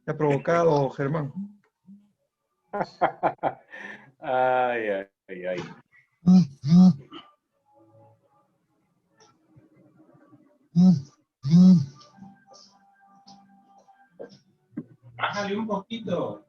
te ha provocado, Germán? Ay, ay, ay, ay. Bájale un poquito.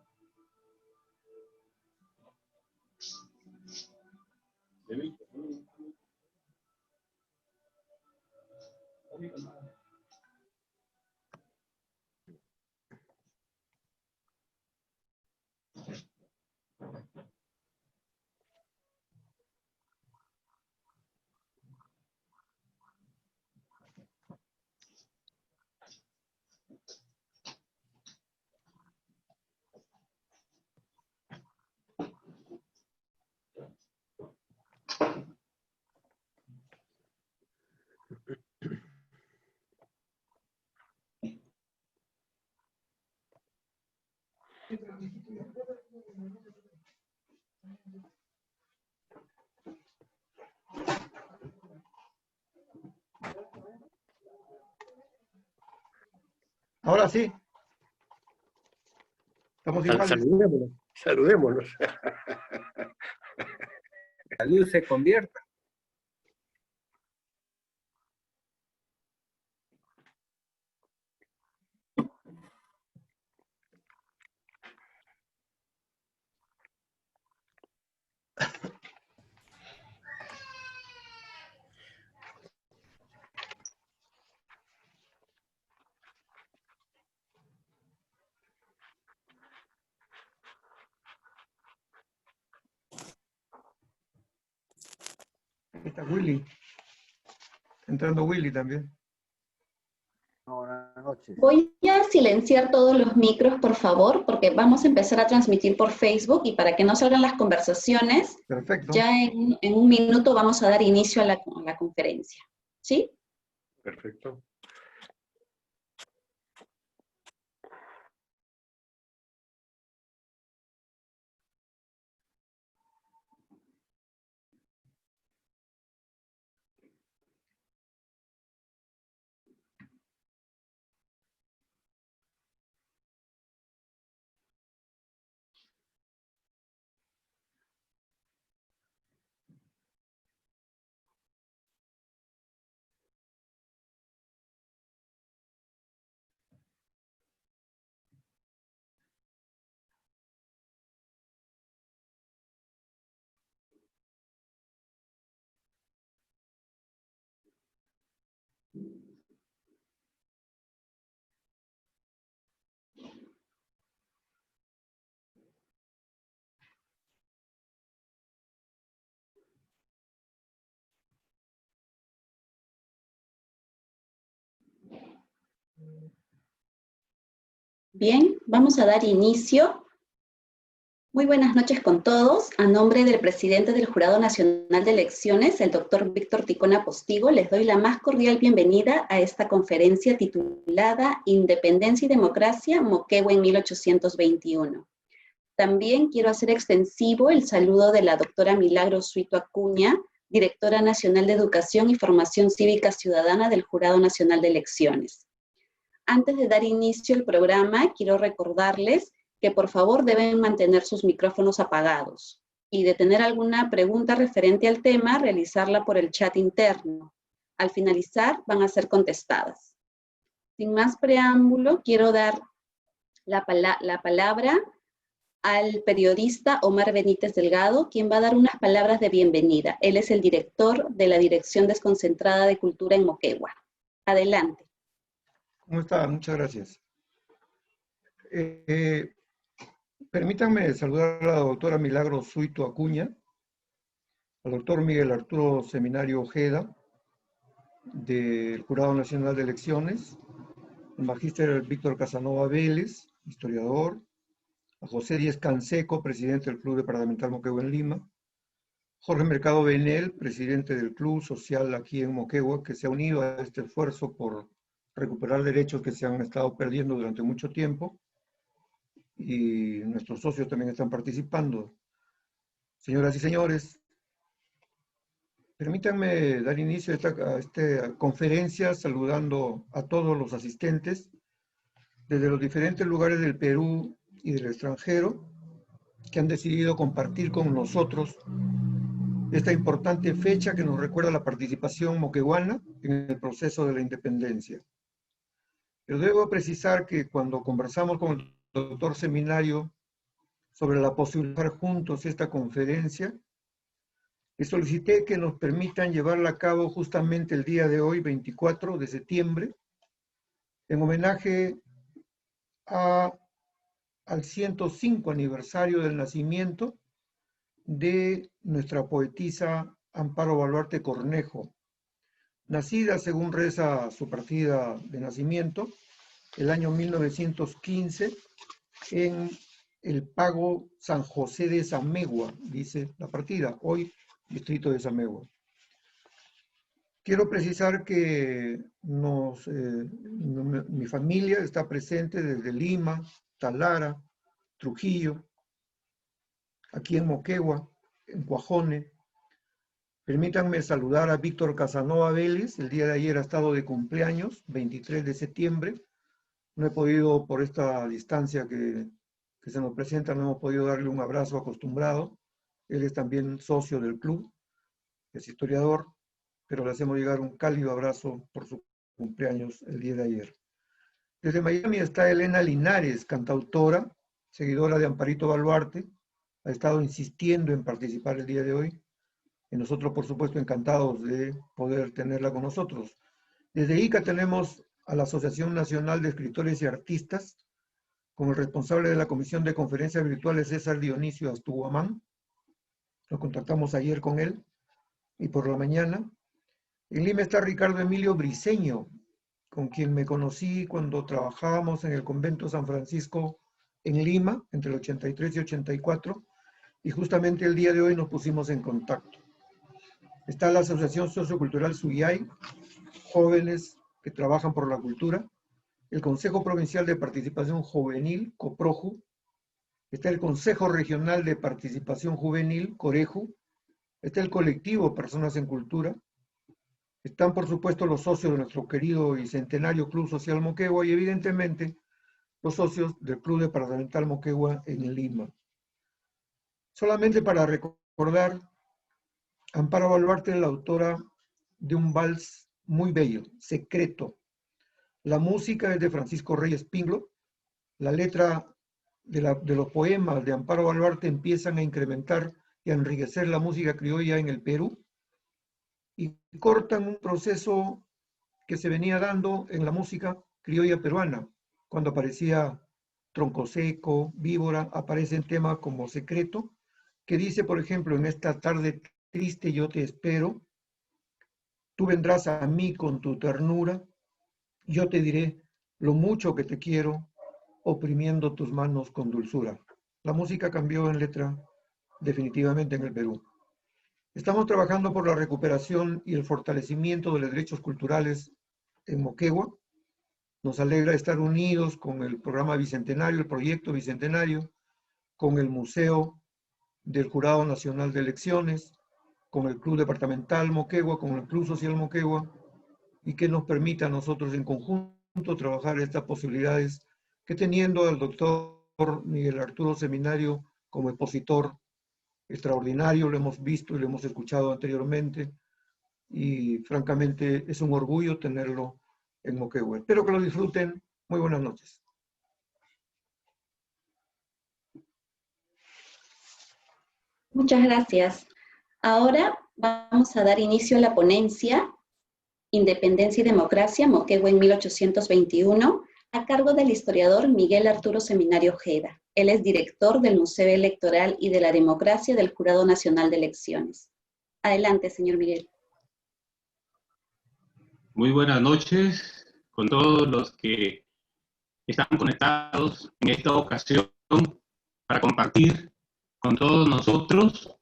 Ahora sí, estamos iguales. Saludémonos, saludémonos. La luz se convierta. Ahí está Willy. Entrando Willy también. Buenas noches. Voy a silenciar todos los micros, por favor, porque vamos a empezar a transmitir por Facebook y para que no salgan las conversaciones, Perfecto. ya en un minuto vamos a dar inicio a la conferencia. ¿Sí? Perfecto. Bien, vamos a dar inicio. Muy buenas noches con todos. A nombre del presidente del Jurado Nacional de Elecciones, el doctor Víctor Ticona Postigo, les doy la más cordial bienvenida a esta conferencia titulada Independencia y Democracia, Moquegua en 1821. También quiero hacer extensivo el saludo de la doctora Milagros Suito Acuña, directora nacional de Educación y Formación Cívica Ciudadana del Jurado Nacional de Elecciones. Antes de dar inicio al programa, quiero recordarles que por favor deben mantener sus micrófonos apagados y de tener alguna pregunta referente al tema, realizarla por el chat interno. Al finalizar, van a ser contestadas. Sin más preámbulo, quiero dar la palabra al periodista Omar Benítez Delgado, quien va a dar unas palabras de bienvenida. Él es el director de la Dirección Desconcentrada de Cultura en Moquegua. Adelante. ¿Cómo está? Muchas gracias. Permítanme saludar a la doctora Milagros Suito Acuña, al doctor Miguel Arturo Seminario Ojeda, del Jurado Nacional de Elecciones, al magíster Víctor Casanova Vélez, historiador, a José Díez Canseco, presidente del Club Departamental Moquegua en Lima, Jorge Mercado Benel, presidente del Club Social aquí en Moquegua, que se ha unido a este esfuerzo por recuperar derechos que se han estado perdiendo durante mucho tiempo, y nuestros socios también están participando. Señoras y señores, permítanme dar inicio a esta conferencia saludando a todos los asistentes desde los diferentes lugares del Perú y del extranjero, que han decidido compartir con nosotros esta importante fecha que nos recuerda la participación moqueguana en el proceso de la independencia. Pero debo precisar que cuando conversamos con el doctor Seminario sobre la posibilidad de hacer juntos esta conferencia, le solicité que nos permitan llevarla a cabo justamente el día de hoy, 24 de septiembre, en homenaje al 105 aniversario del nacimiento de nuestra poetisa Amparo Baluarte Cornejo, nacida, según reza su partida de nacimiento, el año 1915 en el Pago San José de Samegua, dice la partida, hoy distrito de Samegua. Quiero precisar que mi familia está presente desde Lima, Talara, Trujillo, aquí en Moquegua, en Cuajone. Permítanme saludar a Víctor Casanova Vélez, el día de ayer ha estado de cumpleaños, 23 de septiembre. No he podido, por esta distancia que se nos presenta, no hemos podido darle un abrazo acostumbrado. Él es también socio del club, es historiador, pero le hacemos llegar un cálido abrazo por su cumpleaños el día de ayer. Desde Miami está Elena Linares, cantautora, seguidora de Amparito Baluarte, ha estado insistiendo en participar el día de hoy, y nosotros, por supuesto, encantados de poder tenerla con nosotros. Desde ICA tenemos a la Asociación Nacional de Escritores y Artistas, con el responsable de la Comisión de Conferencias Virtuales, César Dionisio Astuguamán. Nos contactamos ayer con él, y por la mañana. En Lima está Ricardo Emilio Briceño, con quien me conocí cuando trabajábamos en el convento San Francisco en Lima, entre el 83 y 84, y justamente el día de hoy nos pusimos en contacto. Está la Asociación Sociocultural Suyay, jóvenes que trabajan por la cultura, el Consejo Provincial de Participación Juvenil, COPROJU, está el Consejo Regional de Participación Juvenil, COREJU, está el colectivo Personas en Cultura, están por supuesto los socios de nuestro querido y centenario Club Social Moquegua y evidentemente los socios del Club Departamental Moquegua en Lima. Solamente para recordar, Amparo Baluarte es la autora de un vals muy bello, Secreto. La música es de Francisco Reyes Pinglo, la letra de los poemas de Amparo Baluarte empiezan a incrementar y a enriquecer la música criolla en el Perú, y cortan un proceso que se venía dando en la música criolla peruana. Cuando aparecía Tronco Seco, Víbora, aparecen temas como Secreto, que dice, por ejemplo, en esta tarde triste yo te espero, tú vendrás a mí con tu ternura, yo te diré lo mucho que te quiero, oprimiendo tus manos con dulzura. La música cambió en letra definitivamente en el Perú. Estamos trabajando por la recuperación y el fortalecimiento de los derechos culturales en Moquegua. Nos alegra estar unidos con el programa Bicentenario, el proyecto Bicentenario, con el Museo del Jurado Nacional de Elecciones, con el Club Departamental Moquegua, con el Club Social Moquegua, y que nos permita a nosotros en conjunto trabajar estas posibilidades que, teniendo al doctor Miguel Arturo Seminario como expositor extraordinario, lo hemos visto y lo hemos escuchado anteriormente, y francamente es un orgullo tenerlo en Moquegua. Espero que lo disfruten. Muy buenas noches. Muchas gracias. Ahora vamos a dar inicio a la ponencia Independencia y Democracia, Moquegua en 1821, a cargo del historiador Miguel Arturo Seminario Ojeda. Él es director del Museo Electoral y de la Democracia del Jurado Nacional de Elecciones. Adelante, señor Miguel. Muy buenas noches con todos los que están conectados en esta ocasión para compartir con todos nosotros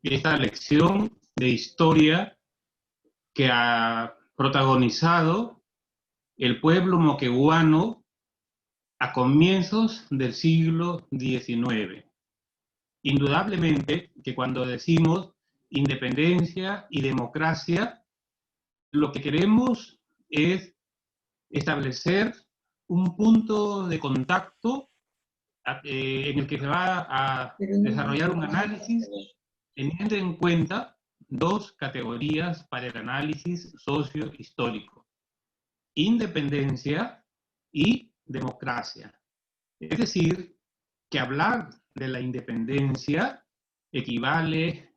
esta lección de historia que ha protagonizado el pueblo moqueguano a comienzos del siglo XIX. Indudablemente que cuando decimos independencia y democracia, lo que queremos es establecer un punto de contacto en el que se va a desarrollar un análisis teniendo en cuenta dos categorías para el análisis socio-histórico: independencia y democracia. Es decir, que hablar de la independencia equivale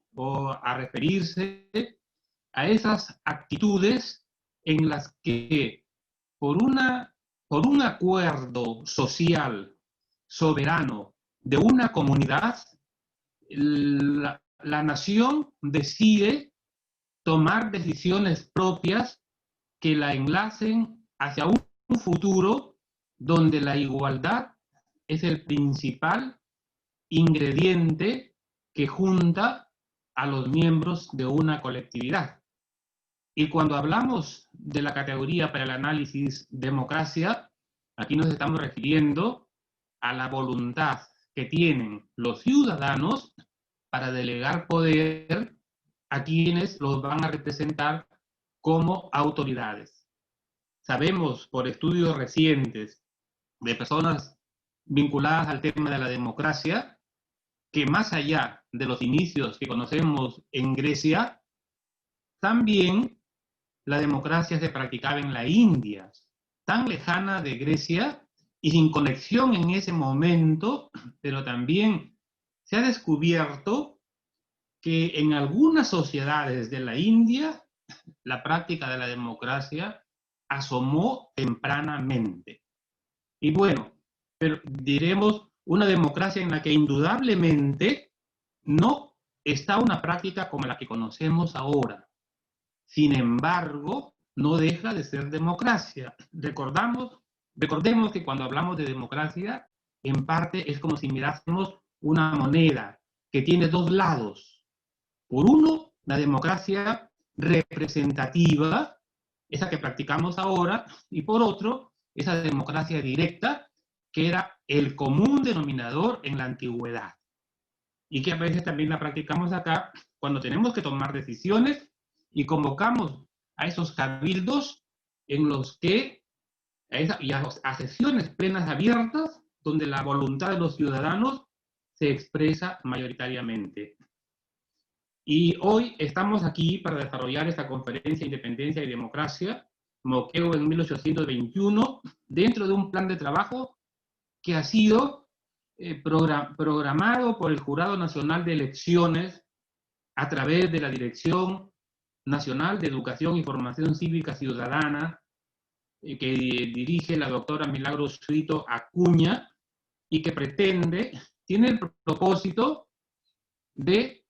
a referirse a esas actitudes en las que por un acuerdo social soberano de una comunidad, la nación decide tomar decisiones propias que la enlacen hacia un futuro donde la igualdad es el principal ingrediente que junta a los miembros de una colectividad. Y cuando hablamos de la categoría para el análisis democracia, aquí nos estamos refiriendo a la voluntad que tienen los ciudadanos para delegar poder a quienes los van a representar como autoridades. Sabemos por estudios recientes de personas vinculadas al tema de la democracia que más allá de los inicios que conocemos en Grecia, también la democracia se practicaba en la India, tan lejana de Grecia y sin conexión en ese momento, pero también se ha descubierto que en algunas sociedades de la India la práctica de la democracia asomó tempranamente. Y bueno, pero diremos una democracia en la que indudablemente no está una práctica como la que conocemos ahora. Sin embargo, no deja de ser democracia. Recordemos que cuando hablamos de democracia, en parte es como si mirásemos una moneda que tiene dos lados. Por uno, la democracia representativa, esa que practicamos ahora, y por otro, esa democracia directa, que era el común denominador en la antigüedad. Y que a veces también la practicamos acá cuando tenemos que tomar decisiones y convocamos a esos cabildos en los que, a sesiones plenas abiertas, donde la voluntad de los ciudadanos se expresa mayoritariamente. Y hoy estamos aquí para desarrollar esta conferencia Independencia y Democracia, Moquegua en 1821, dentro de un plan de trabajo que ha sido programado por el Jurado Nacional de Elecciones a través de la Dirección Nacional de Educación y Formación Cívica Ciudadana, que dirige la doctora Milagros Suito Acuña, y que tiene el propósito de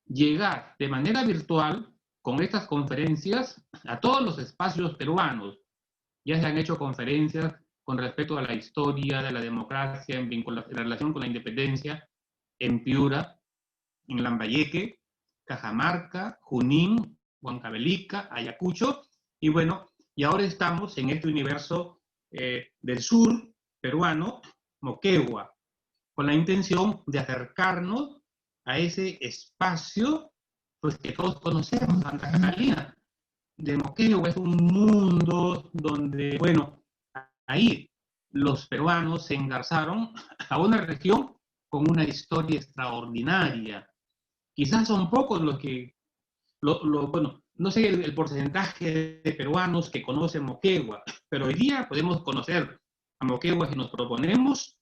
llegar de manera virtual con estas conferencias a todos los espacios peruanos. Ya se han hecho conferencias con respecto a la historia de la democracia en relación con la independencia en Piura, en Lambayeque, Cajamarca, Junín, Huancavelica, Ayacucho, y bueno, y ahora estamos en este universo del sur peruano, Moquegua, con la intención de acercarnos a ese espacio pues, que todos conocemos, Santa Catalina. De Moquegua es un mundo donde, bueno, ahí los peruanos se engarzaron a una región con una historia extraordinaria. Quizás son pocos los que, bueno, no sé el porcentaje de peruanos que conocen Moquegua, pero hoy día podemos conocer a Moquegua si nos proponemos,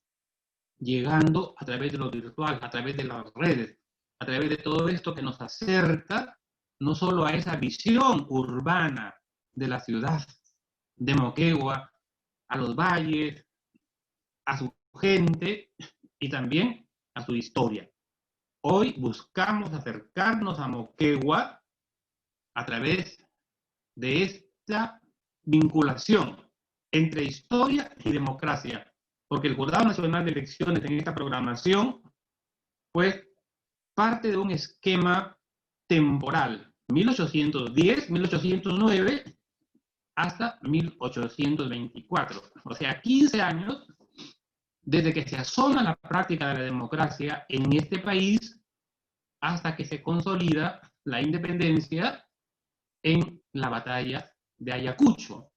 llegando a través de lo virtual, a través de las redes, a través de todo esto que nos acerca no solo a esa visión urbana de la ciudad de Moquegua, a los valles, a su gente y también a su historia. Hoy buscamos acercarnos a Moquegua a través de esta vinculación entre historia y democracia, porque el Jurado Nacional de Elecciones en esta programación pues parte de un esquema temporal, 1810-1809 hasta 1824, o sea, 15 años desde que se asoma la práctica de la democracia en este país hasta que se consolida la independencia en la batalla de Ayacucho.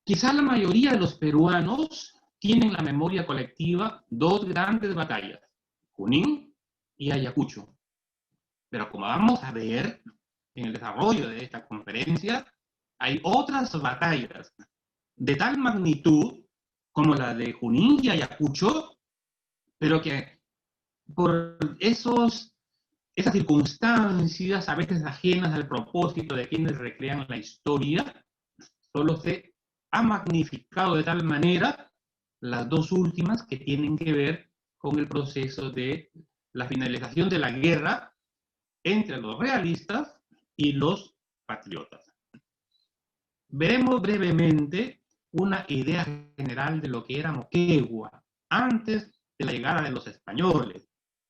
quizá la mayoría de los peruanos tienen en la memoria colectiva dos grandes batallas, Junín y Ayacucho. Pero como vamos a ver en el desarrollo de esta conferencia, hay otras batallas de tal magnitud como la de Junín y Ayacucho, pero que por esas circunstancias, a veces ajenas al propósito de quienes recrean la historia, solo se ha magnificado de tal manera las dos últimas que tienen que ver con el proceso de la finalización de la guerra entre los realistas y los patriotas. Veremos brevemente una idea general de lo que era Moquegua antes de la llegada de los españoles.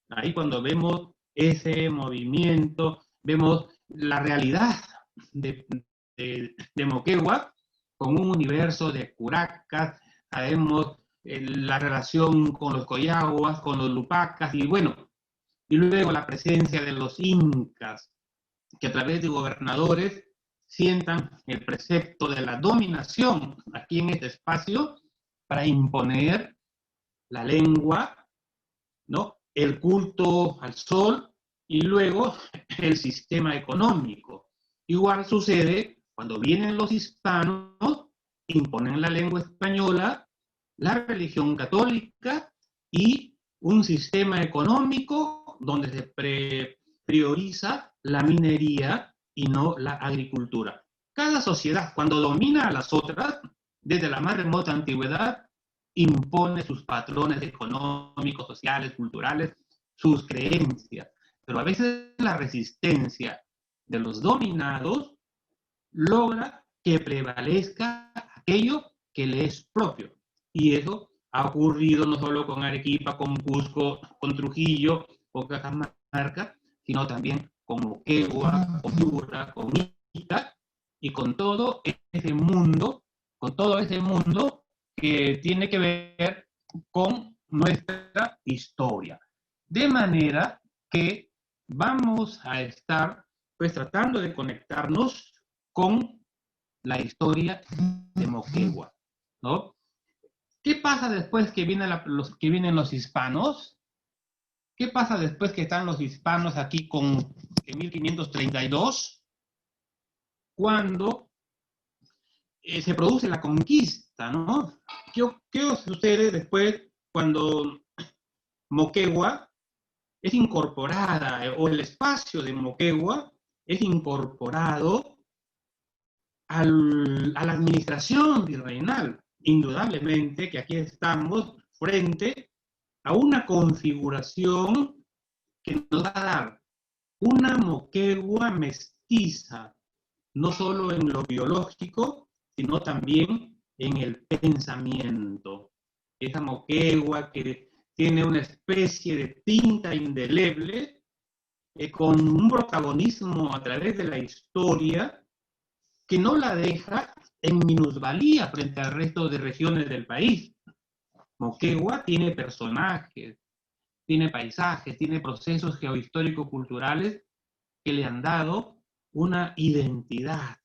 Ahí cuando vemos ese movimiento, vemos la realidad de Moquegua con un universo de curacas, sabemos la relación con los coyaguas, con los lupacas, y bueno, y luego la presencia de los incas, que a través de gobernadores sientan el precepto de la dominación aquí en este espacio para imponer la lengua, ¿no? El culto al sol y luego el sistema económico. Igual sucede cuando vienen los hispanos, imponen la lengua española, la religión católica y un sistema económico donde se prioriza la minería y no la agricultura. Cada sociedad, cuando domina a las otras, desde la más remota antigüedad, impone sus patrones económicos, sociales, culturales, sus creencias. Pero a veces la resistencia de los dominados logra que prevalezca aquello que le es propio. Y eso ha ocurrido no solo con Arequipa, con Cusco, con Trujillo, con Cajamarca, sino también con Moquegua, con Piura, con Ica, y con todo ese mundo que tiene que ver con nuestra historia. De manera que vamos a estar pues tratando de conectarnos con la historia de Moquegua, ¿no? ¿Qué pasa después que vienen los hispanos? ¿Qué pasa después que están los hispanos aquí en 1532? Cuando se produce la conquista, ¿no? ¿Qué sucede después cuando Moquegua es incorporada, o el espacio de Moquegua es incorporado a la administración virreinal? Indudablemente que aquí estamos frente a una configuración que nos va a dar una Moquegua mestiza, no solo en lo biológico, sino también en el pensamiento. Esa Moquegua que tiene una especie de tinta indeleble, con un protagonismo a través de la historia, que no la deja en minusvalía frente al resto de regiones del país. Moquegua tiene personajes, tiene paisajes, tiene procesos geohistórico-culturales que le han dado una identidad.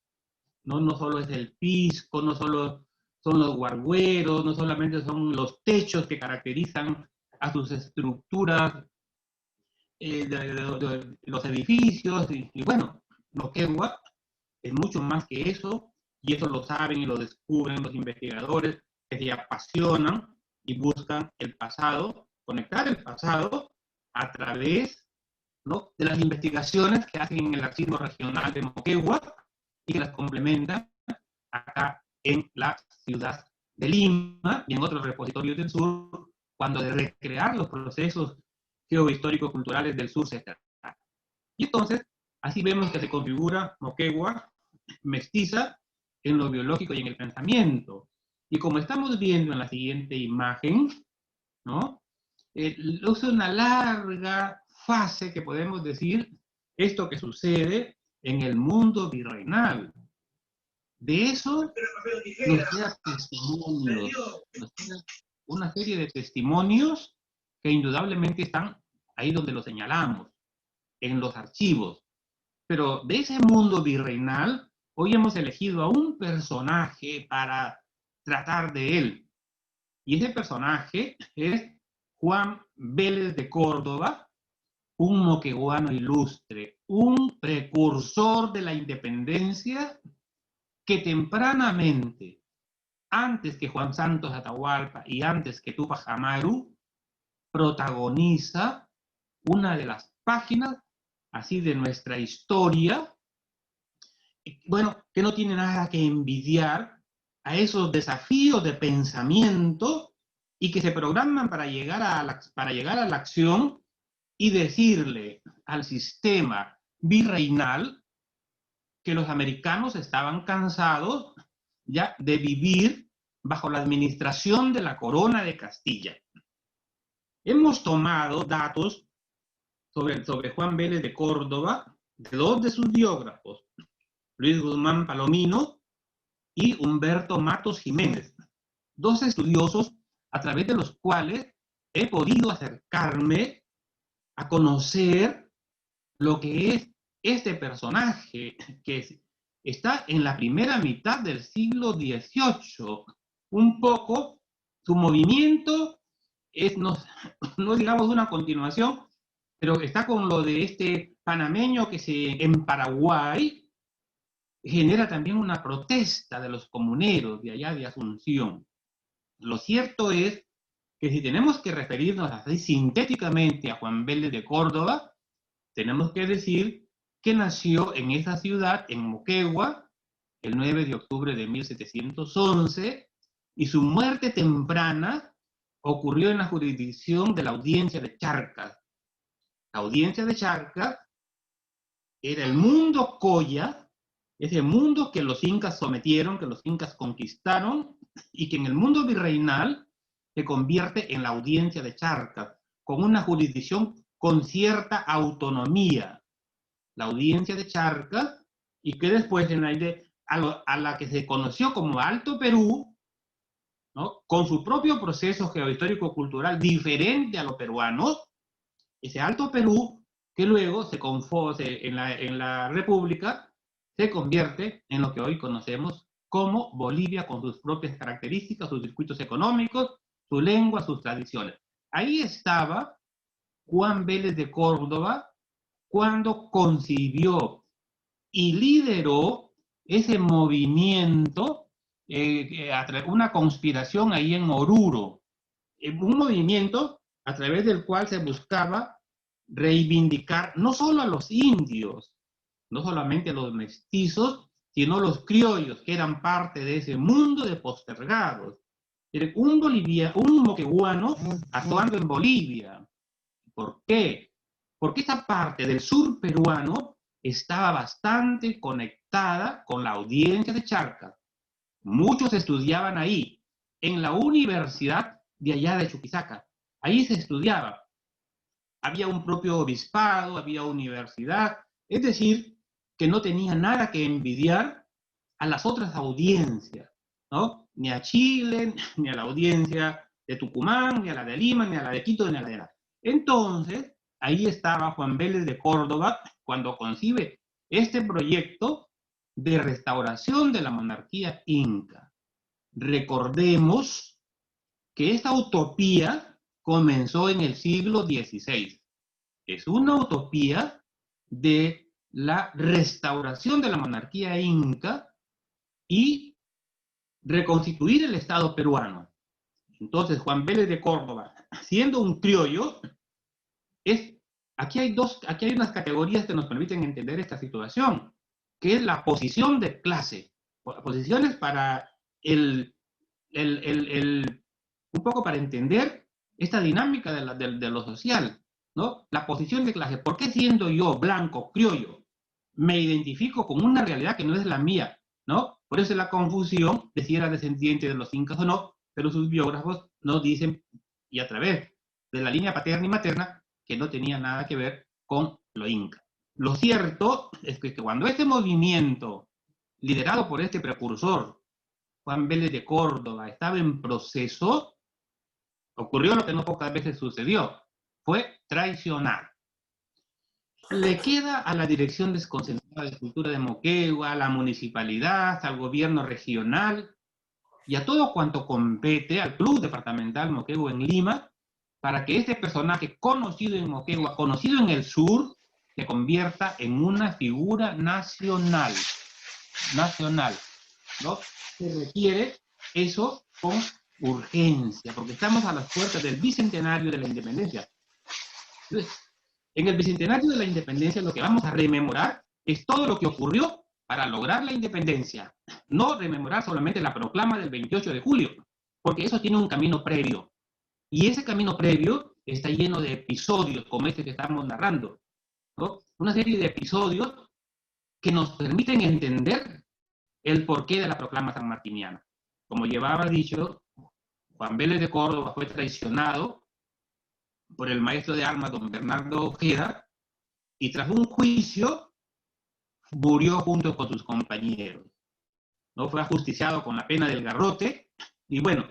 No solo es el pisco, no solo son los guargueros, no solamente son los techos que caracterizan a sus estructuras, los edificios, y bueno, Moquegua es mucho más que eso, y eso lo saben y lo descubren los investigadores que se apasionan y buscan el pasado, conectar el pasado a través, ¿no?, de las investigaciones que hacen en el Archivo Regional de Moquegua y que las complementan acá en la ciudad de Lima y en otros repositorios del sur, cuando de recrear los procesos geohistóricos culturales del sur se trata. Y entonces, así vemos que se configura Moquegua mestiza en lo biológico y en el pensamiento. Y como estamos viendo en la siguiente imagen, ¿no?, es una larga fase que podemos decir esto que sucede en el mundo virreinal. De eso nos quedan testimonios, una serie de testimonios que indudablemente están ahí donde lo señalamos, en los archivos. Pero de ese mundo virreinal, hoy hemos elegido a un personaje para tratar de él. Y ese personaje es Juan Vélez de Córdoba, un moqueguano ilustre, un precursor de la independencia que tempranamente, antes que Juan Santos Atahualpa y antes que Túpac Amaru, protagoniza una de las páginas así de nuestra historia, bueno, que no tiene nada que envidiar a esos desafíos de pensamiento y que se programan para llegar a la acción y decirle al sistema virreinal que los americanos estaban cansados ya de vivir bajo la administración de la corona de Castilla. Hemos tomado datos sobre Juan Vélez de Córdoba de dos de sus biógrafos, Luis Guzmán Palomino y Humberto Matos Jiménez, dos estudiosos a través de los cuales he podido acercarme a conocer lo que es este personaje que está en la primera mitad del siglo XVIII. Un poco su movimiento no digamos una continuación, pero está con lo de este panameño que en Paraguay genera también una protesta de los comuneros de allá de Asunción. Lo cierto es que si tenemos que referirnos así sintéticamente a Juan Vélez de Córdoba, tenemos que decir que nació en esa ciudad, en Moquegua, el 9 de octubre de 1711, y su muerte temprana ocurrió en la jurisdicción de la Audiencia de Charcas. La Audiencia de Charcas era el mundo Coya, ese mundo que los incas sometieron, que los incas conquistaron, y que en el mundo virreinal se convierte en la Audiencia de Charcas, con una jurisdicción con cierta autonomía. La Audiencia de Charcas, y que después a la que se conoció como Alto Perú, ¿no? Con su propio proceso geohistórico-cultural diferente a los peruanos, ese Alto Perú, que luego en la República, se convierte en lo que hoy conocemos como Bolivia, con sus propias características, sus circuitos económicos, su lengua, sus tradiciones. Ahí estaba Juan Vélez de Córdoba cuando concibió y lideró ese movimiento, una conspiración ahí en Oruro, un movimiento a través del cual se buscaba reivindicar no solo a los indios, no solamente a los mestizos, sino los criollos, que eran parte de ese mundo de postergados. Un moqueguano actuando en Bolivia. ¿Por qué? Porque esa parte del sur peruano estaba bastante conectada con la Audiencia de Charcas. Muchos estudiaban ahí, en la Universidad de allá de Chuquisaca. Ahí se estudiaba. Había un propio obispado, había universidad, es decir, que no tenía nada que envidiar a las otras audiencias, ¿no? Ni a Chile, ni a la audiencia de Tucumán, ni a la de Lima, ni a la de Quito, ni a la de la. Entonces, ahí estaba Juan Vélez de Córdoba cuando concibe este proyecto de restauración de la monarquía inca. Recordemos que esta utopía comenzó en el siglo XVI. Es una utopía de la restauración de la monarquía inca y reconstituir el Estado peruano. Entonces, Juan Vélez de Córdoba, siendo un criollo, aquí hay unas categorías que nos permiten entender esta situación, que es la posición de clase, posiciones para un poco para entender esta dinámica de lo social, ¿no? La posición de clase. ¿Por qué siendo yo blanco, criollo, me identifico con una realidad que no es la mía, ¿no? Por eso es la confusión de si era descendiente de los incas o no, pero sus biógrafos nos dicen, y a través de la línea paterna y materna, que no tenía nada que ver con lo inca. Lo cierto es que cuando este movimiento, liderado por este precursor, Juan Vélez de Córdoba, estaba en proceso, ocurrió lo que no pocas veces sucedió, fue traicionar. Le queda a la Dirección Desconcentrada de Cultura de Moquegua, a la municipalidad, al gobierno regional, y a todo cuanto compete al Club Departamental Moquegua en Lima, para que este personaje conocido en Moquegua, conocido en el sur, se convierta en una figura nacional, ¿no? Se requiere eso con urgencia, porque estamos a las puertas del bicentenario de la independencia. Entonces, en el bicentenario de la independencia lo que vamos a rememorar es todo lo que ocurrió para lograr la independencia. No rememorar solamente la proclama del 28 de julio, porque eso tiene un camino previo. Y ese camino previo está lleno de episodios como este que estamos narrando, ¿no? Una serie de episodios que nos permiten entender el porqué de la proclama sanmartiniana. Como llevaba dicho, Juan Vélez de Córdoba fue traicionado por el maestro de armas don Bernardo Ojeda, y tras un juicio murió junto con sus compañeros, ¿no? Fue ajusticiado con la pena del garrote, y bueno,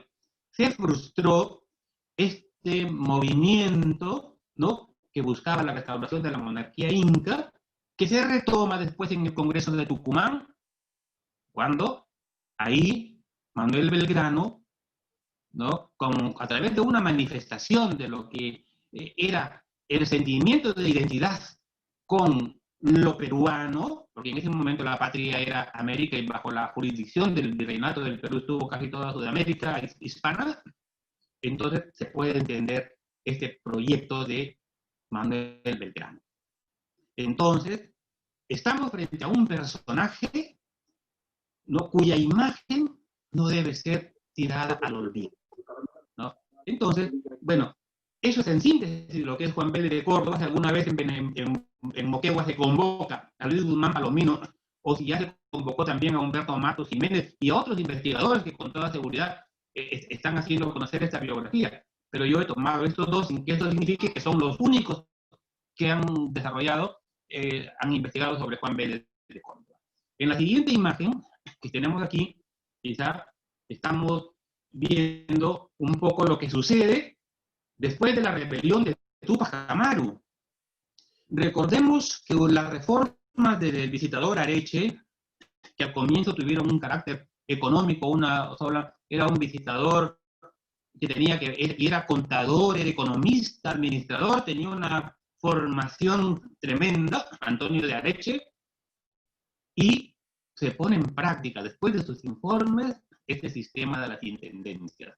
se frustró este movimiento, ¿no?, que buscaba la restauración de la monarquía inca, que se retoma después en el Congreso de Tucumán, cuando ahí Manuel Belgrano, ¿no?, a través de una manifestación de lo que era el sentimiento de identidad con lo peruano, porque en ese momento la patria era América y bajo la jurisdicción del virreinato del Perú estuvo casi toda Sudamérica hispana, entonces se puede entender este proyecto de Manuel Belgrano. Entonces, estamos frente a un personaje, ¿no?, cuya imagen no debe ser tirada al olvido, ¿no? Entonces, bueno, eso es en síntesis lo que es Juan Vélez de Córdoba. Si alguna vez en Moquegua se convoca a Luis Guzmán Palomino, o si ya se convocó también a Humberto Matos Jiménez y a otros investigadores que con toda seguridad están haciendo conocer esta biografía. Pero yo he tomado estos dos sin que esto signifique que son los únicos que han desarrollado, han investigado sobre Juan Vélez de Córdoba. En la siguiente imagen que tenemos aquí, quizá estamos viendo un poco lo que sucede después de la rebelión de Túpac Amaru. Recordemos que las reformas del visitador Areche, que al comienzo tuvieron un carácter económico, era un visitador que era contador, era economista, administrador, tenía una formación tremenda, Antonio de Areche, y se pone en práctica, después de sus informes, este sistema de las intendencias.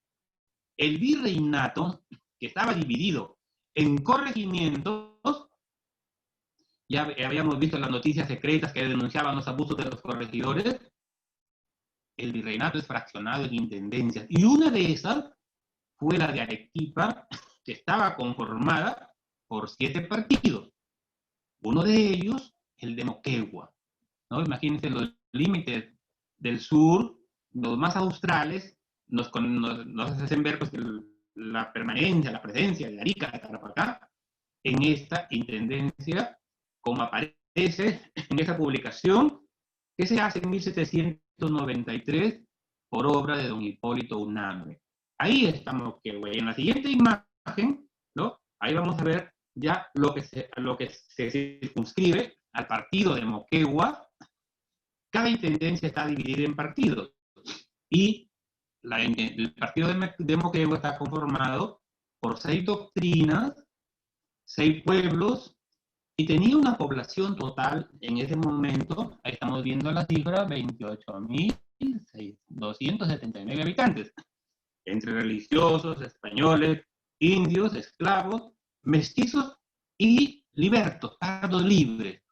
El virreinato, que estaba dividido en corregimientos, ya habíamos visto las noticias secretas que denunciaban los abusos de los corregidores, el virreinato es fraccionado en intendencias, y una de esas fue la de Arequipa, que estaba conformada por 7 partidos. Uno de ellos, el de Moquegua, ¿no? Imagínense los límites del sur, los más australes, nos hacen ver pues, la permanencia, la presencia de Arica, de Tarapacá, en esta intendencia, como aparece en esa publicación que se hace en 1793 por obra de don Hipólito Unanue. Ahí estamos, en la siguiente imagen, ¿no?, ahí vamos a ver ya lo que se circunscribe al partido de Moquegua. Cada intendencia está dividida en partidos, y el partido de Moquegua está conformado por 6 doctrinas, 6 pueblos, y tenía una población total en ese momento, ahí estamos viendo la cifra, 28.279 habitantes, entre religiosos, españoles, indios, esclavos, mestizos y libertos, pardos libres.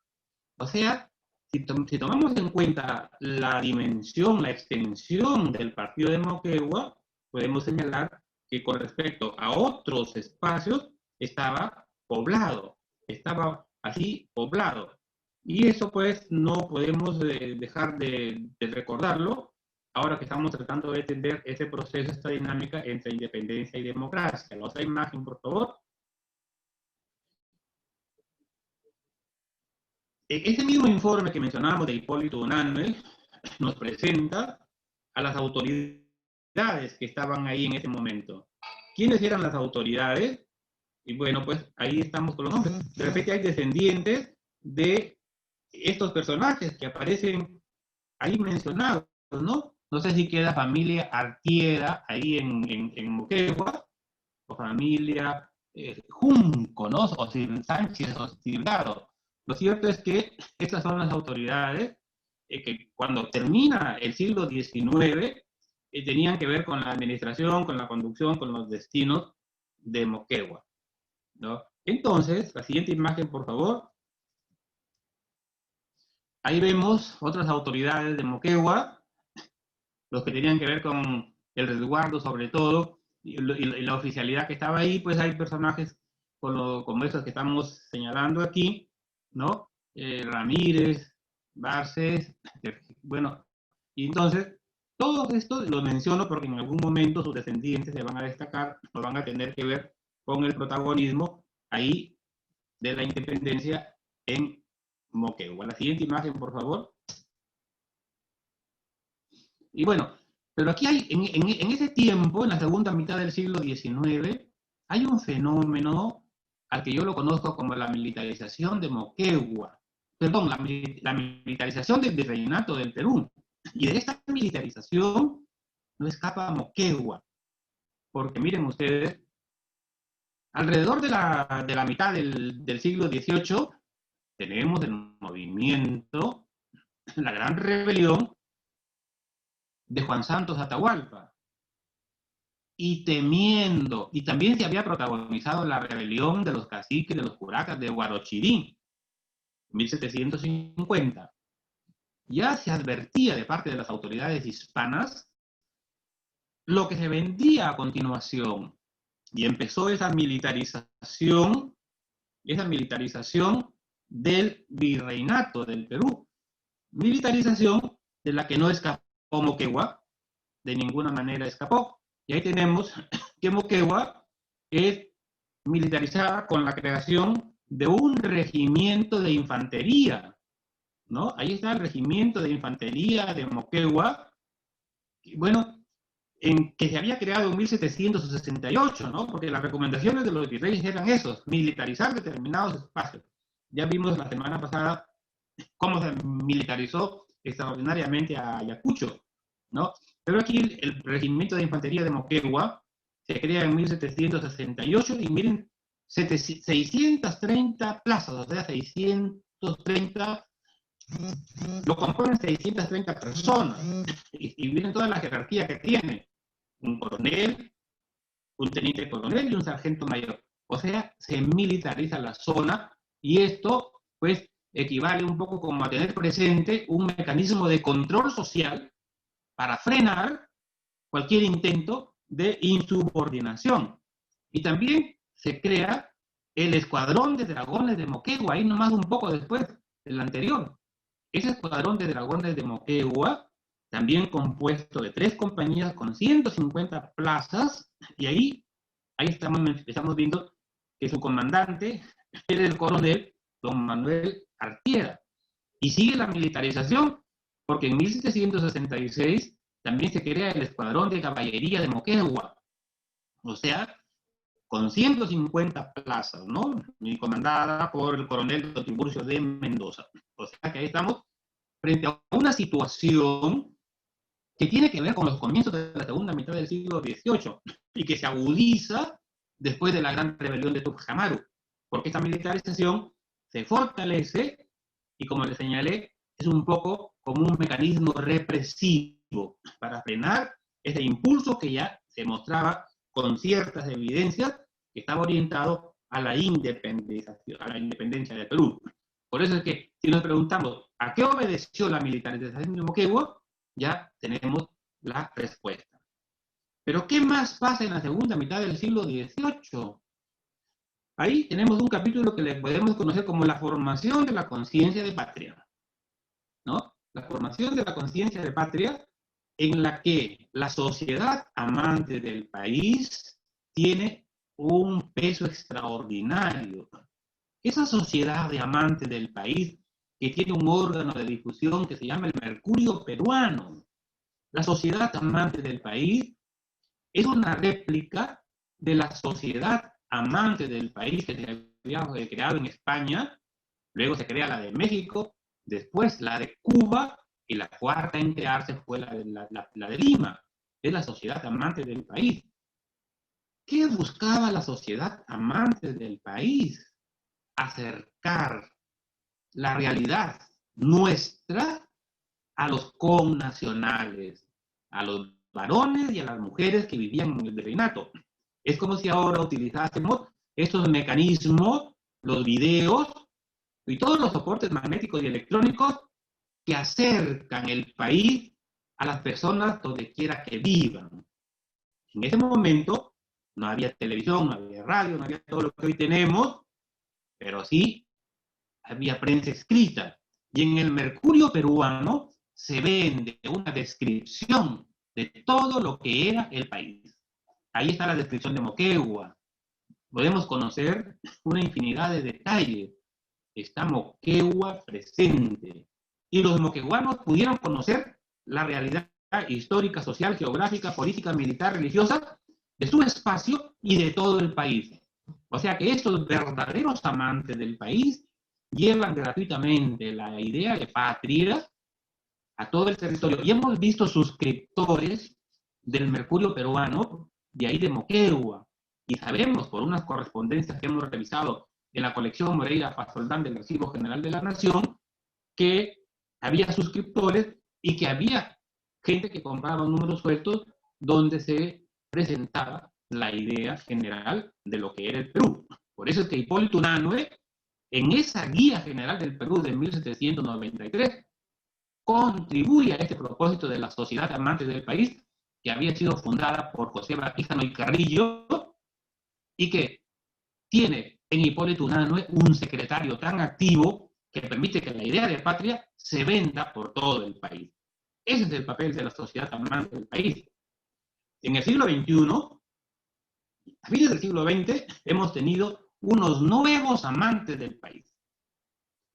O sea, si tomamos en cuenta la dimensión, la extensión del partido de Moquegua, podemos señalar que con respecto a otros espacios estaba poblado, estaba así poblado. Y eso pues no podemos dejar de recordarlo ahora que estamos tratando de entender ese proceso, esta dinámica entre independencia y democracia. La otra imagen, por favor. Ese mismo informe que mencionábamos de Hipólito Unanue nos presenta a las autoridades que estaban ahí en ese momento. ¿Quiénes eran las autoridades? Y bueno, pues ahí estamos con los nombres. De repente hay descendientes de estos personajes que aparecen ahí mencionados, ¿no? No sé si queda familia Artieda ahí en Moquegua, o familia Junco, ¿no? O Sánchez, o Silgado. Lo cierto es que estas son las autoridades que cuando termina el siglo XIX tenían que ver con la administración, con la conducción, con los destinos de Moquegua, ¿no? Entonces, la siguiente imagen, por favor. Ahí vemos otras autoridades de Moquegua, los que tenían que ver con el resguardo sobre todo, y la oficialidad que estaba ahí. Pues hay personajes como estos que estamos señalando aquí, ¿no? Ramírez, Barces, bueno, y entonces, todo esto lo menciono porque en algún momento sus descendientes se van a destacar, o van a tener que ver con el protagonismo ahí de la independencia en Moquegua. La siguiente imagen, por favor. Y bueno, pero aquí hay, en ese tiempo, en la segunda mitad del siglo XIX, hay un fenómeno al que yo lo conozco como la militarización de Moquegua. Perdón, la militarización del virreinato del Perú. Y de esta militarización no escapa Moquegua. Porque miren ustedes, alrededor de la mitad del siglo XVIII, tenemos el movimiento, la gran rebelión de Juan Santos Atahualpa. Y temiendo, y también se había protagonizado la rebelión de los caciques de los curacas de Huarochirí, 1750. Ya se advertía de parte de las autoridades hispanas lo que se vendía a continuación. Y empezó esa militarización del virreinato del Perú. Militarización de la que no escapó Moquegua, de ninguna manera escapó. Y ahí tenemos que Moquegua es militarizada con la creación de un regimiento de infantería, ¿no? Ahí está el regimiento de infantería de Moquegua, bueno, que se había creado en 1768, ¿no? Porque las recomendaciones de los virreyes eran esos, militarizar determinados espacios. Ya vimos la semana pasada cómo se militarizó extraordinariamente a Ayacucho, ¿no? Pero aquí el regimiento de infantería de Moquegua se crea en 1768 y miren, 630 plazas, o sea, 630, lo componen 630 personas, y miren toda la jerarquía que tiene, un coronel, un teniente coronel y un sargento mayor. O sea, se militariza la zona, y esto, pues, equivale un poco como a tener presente un mecanismo de control social para frenar cualquier intento de insubordinación. Y también se crea el Escuadrón de Dragones de Moquegua, ahí nomás un poco después del anterior. Ese Escuadrón de Dragones de Moquegua, también compuesto de 3 compañías con 150 plazas, y ahí estamos viendo que su comandante era el coronel don Manuel Artieda. Y sigue la militarización, porque en 1766 también se crea el Escuadrón de Caballería de Moquegua, o sea, con 150 plazas, ¿no? Y comandada por el coronel don Tiburcio de Mendoza. O sea que ahí estamos frente a una situación que tiene que ver con los comienzos de la segunda mitad del siglo XVIII y que se agudiza después de la gran rebelión de Tupac Amaru, porque esta militarización se fortalece y, como les señalé, es un poco como un mecanismo represivo para frenar ese impulso que ya se mostraba con ciertas evidencias que estaba orientado a la independencia de Perú. Por eso es que, si nos preguntamos ¿a qué obedeció la militarización de Moquegua?, ya tenemos la respuesta. Pero ¿qué más pasa en la segunda mitad del siglo XVIII? Ahí tenemos un capítulo que le podemos conocer como la formación de la conciencia de patria, ¿no? La formación de la conciencia de patria, en la que la sociedad amante del país tiene un peso extraordinario. Esa sociedad de amantes del país, que tiene un órgano de difusión que se llama el Mercurio Peruano. La sociedad amante del país es una réplica de la sociedad amante del país que se había creado en España, luego se crea la de México, después la de Cuba y la cuarta en crearse fue la de Lima, es la sociedad amante del país. ¿Qué buscaba la sociedad amante del país? Acercar la realidad nuestra a los connacionales, a los varones y a las mujeres que vivían en el virreinato. Es como si ahora utilizásemos estos mecanismos, los videos y todos los soportes magnéticos y electrónicos que acercan el país a las personas donde quiera que vivan. En ese momento no había televisión, no había radio, no había todo lo que hoy tenemos, pero sí había prensa escrita. Y en el Mercurio peruano se vende una descripción de todo lo que era el país. Ahí está la descripción de Moquegua. Podemos conocer una infinidad de detalles. Está Moquegua presente. Y los moqueguanos pudieron conocer la realidad histórica, social, geográfica, política, militar, religiosa de su espacio y de todo el país. O sea que estos verdaderos amantes del país llevan gratuitamente la idea de patria a todo el territorio. Y hemos visto suscriptores del Mercurio peruano, de ahí de Moquegua, y sabemos por unas correspondencias que hemos revisado en la colección Moreira Pazoldán del Archivo General de la Nación, que había suscriptores y que había gente que compraba números sueltos donde se presentaba la idea general de lo que era el Perú. Por eso es que Hipólito Unanue, en esa guía general del Perú de 1793, contribuye a este propósito de la sociedad amante del país, que había sido fundada por José Baquijano y Carrillo, y que tiene en Hipólito Unanue un secretario tan activo que permite que la idea de patria se venda por todo el país. Ese es el papel de la sociedad amante del país. En el siglo XXI, a fines del siglo XX, hemos tenido unos nuevos amantes del país.